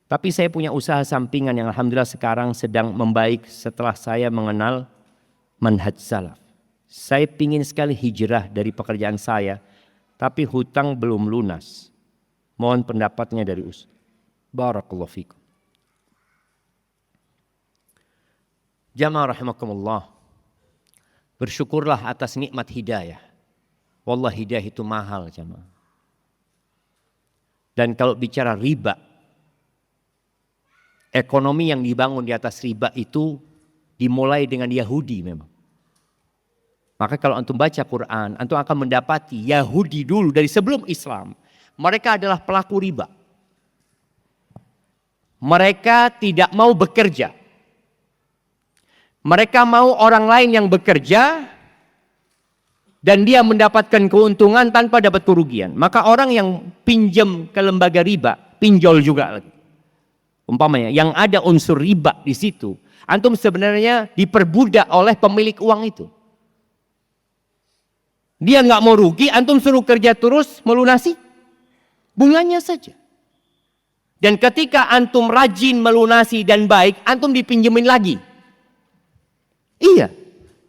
S1: Tapi saya punya usaha sampingan yang alhamdulillah sekarang sedang membaik setelah saya mengenal manhaj salaf. Saya pingin sekali hijrah dari pekerjaan saya, tapi hutang belum lunas. Mohon pendapatnya dari Ustaz. Barakallahu fikum. Jamaah rahimakumullah. Bersyukurlah atas nikmat hidayah. Wallah hidayah itu mahal jamaah. Dan kalau bicara riba, ekonomi yang dibangun di atas riba itu dimulai dengan Yahudi memang. Maka kalau antum baca Quran, antum akan mendapati Yahudi dulu dari sebelum Islam. Mereka adalah pelaku riba. Mereka tidak mau bekerja. Mereka mau orang lain yang bekerja dan dia mendapatkan keuntungan tanpa dapat kerugian. Maka orang yang pinjam ke lembaga riba, pinjol juga lagi. Umpamanya yang ada unsur riba di situ, antum sebenarnya diperbudak oleh pemilik uang itu. Dia nggak mau rugi, antum suruh kerja terus melunasi bunganya saja. Dan ketika antum rajin melunasi dan baik, antum dipinjemin lagi. Iya,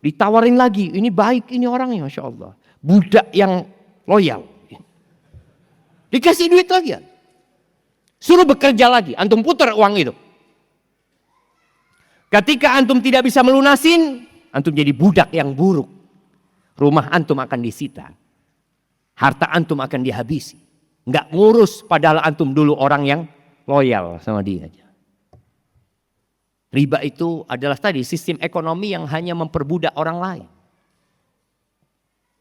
S1: ditawarin lagi. Ini baik, ini orangnya, Masya Allah. Budak yang loyal. Dikasih duit lagi. Suruh bekerja lagi, antum putar uang itu. Ketika antum tidak bisa melunasin, antum jadi budak yang buruk. Rumah antum akan disita. Harta antum akan dihabisi. Nggak ngurus padahal antum dulu orang yang loyal sama dia. Riba itu adalah tadi sistem ekonomi yang hanya memperbudak orang lain.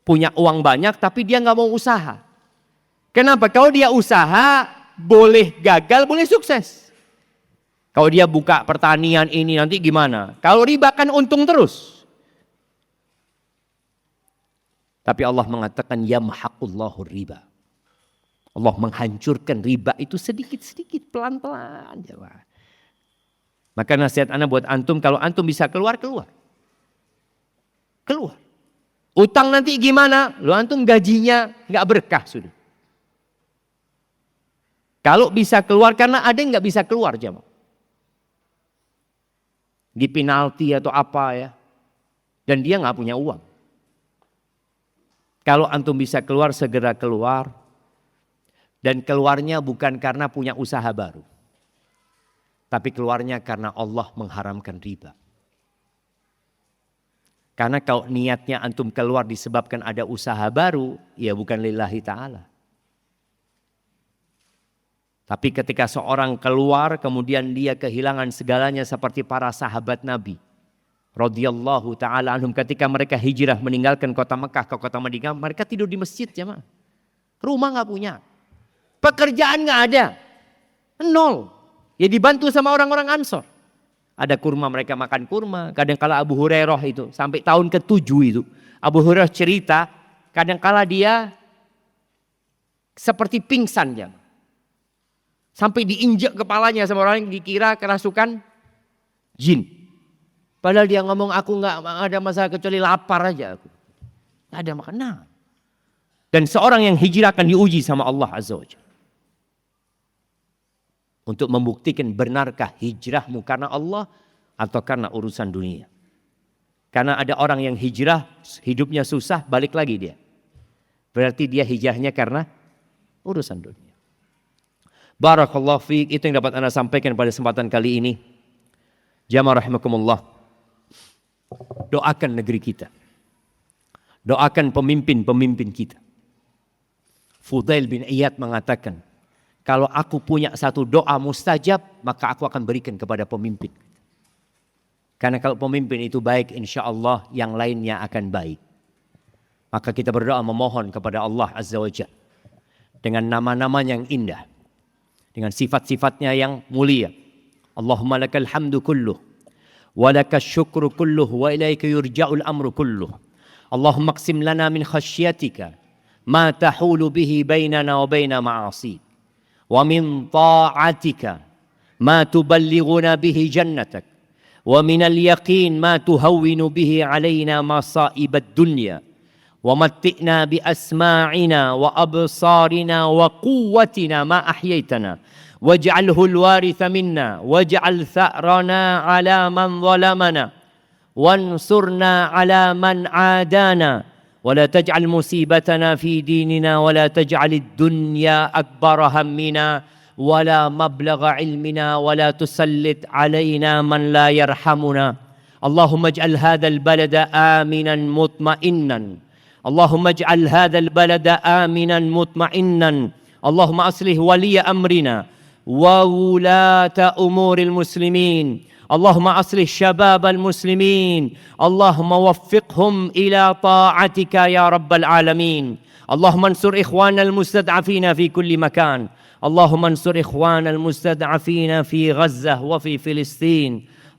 S1: Punya uang banyak tapi dia nggak mau usaha. Kenapa? Kalau dia usaha boleh gagal, boleh sukses. Kalau dia buka pertanian ini nanti gimana? Kalau riba kan untung terus. Tapi Allah mengatakan yamhaqullahu riba. Allah menghancurkan riba itu sedikit-sedikit, pelan-pelan. Maka nasihat ana buat antum, kalau antum bisa keluar. Keluar. Utang nanti gimana? Lo antum gajinya nggak berkah sudah. Kalau bisa keluar, karena ada yang nggak bisa keluar jemaah. Di penalti atau apa ya. Dan dia nggak punya uang. Kalau antum bisa keluar, segera keluar. Dan keluarnya bukan karena punya usaha baru. Tapi keluarnya karena Allah mengharamkan riba. Karena kalau niatnya antum keluar disebabkan ada usaha baru, ya bukan lillahi ta'ala. Tapi ketika seorang keluar kemudian dia kehilangan segalanya seperti para sahabat Nabi radhiyallahu ta'ala anhum, ketika mereka hijrah meninggalkan kota Mekah ke kota Madinah, mereka tidur di masjid jemaah. Rumah nggak punya. Pekerjaan nggak ada. Nol. Ya dibantu sama orang-orang Ansor. Ada kurma, mereka makan kurma. Kadangkala Abu Hurairah itu sampai tahun ke-7 itu. Abu Hurairah cerita kadangkala dia seperti pingsan jemaah. Sampai diinjak kepalanya sama orang yang dikira kerasukan jin. Padahal dia ngomong, aku nggak ada masalah kecuali lapar aja aku. Nggak ada makanan. Dan seorang yang hijrah akan diuji sama Allah Azza wa Jalla. Untuk membuktikan benarkah hijrahmu karena Allah atau karena urusan dunia. Karena ada orang yang hijrah, hidupnya susah, balik lagi dia. Berarti dia hijrahnya karena urusan dunia. Barakallahu fiik, itu yang dapat Anda sampaikan pada kesempatan kali ini. Jamaah rahimakumullah. Doakan negeri kita. Doakan pemimpin-pemimpin kita. Fudail bin Iyad mengatakan, kalau aku punya satu doa mustajab, maka aku akan berikan kepada pemimpin. Karena kalau pemimpin itu baik, insya Allah yang lainnya akan baik. Maka kita berdoa memohon kepada Allah Azza wa Jalla. Dengan nama-namanya yang indah. Dengan sifat-sifatnya yang mulia. Allahumma lakal hamdu kulluh. Wa lakas syukru kulluh. Wa ilaika yurja'ul amru kulluh. Allahumma qsim lana min khasyatika. Ma tahulu bihi bainana wa baina ma'asik. ومن طاعتك ما تبلغنا به جنتك ومن اليقين ما تهون به علينا مصائب الدنيا ومتئنا بأسماعنا وأبصارنا وقوتنا ما أحييتنا واجعله الوارث منا واجعل ثأرنا على من ظلمنا وانصرنا على من عادانا ولا تجعل مصيبتنا في ديننا ولا تجعل الدنيا أكبر همنا ولا مبلغ علمنا ولا تسلط علينا من لا يرحمنا اللهم اجعل هذا البلد آمنا مطمئنا اللهم اجعل هذا البلد آمنا مطمئنا اللهم أصلح ولي أمرنا وولاة أمور المسلمين اللهم أصلح شباب المسلمين اللهم وفقهم إلى طاعتك يا رب العالمين اللهم انصر إخواننا المستضعفين في كل مكان اللهم انصر إخواننا المستضعفين في غزة وفي فلسطين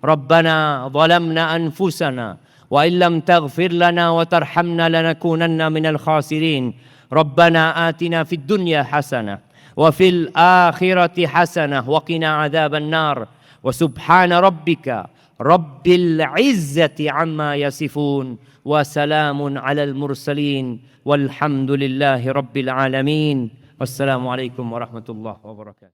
S1: ربنا ظلمنا أنفسنا وإن لم تغفر لنا وترحمنا لنكونن من الخاسرين ربنا آتنا في الدنيا حسنة وفي الآخرة حسنة وقنا عذاب النار وسبحان ربك رب العزة عما يصفون وسلام على المرسلين والحمد لله رب العالمين والسلام عليكم ورحمة الله وبركاته.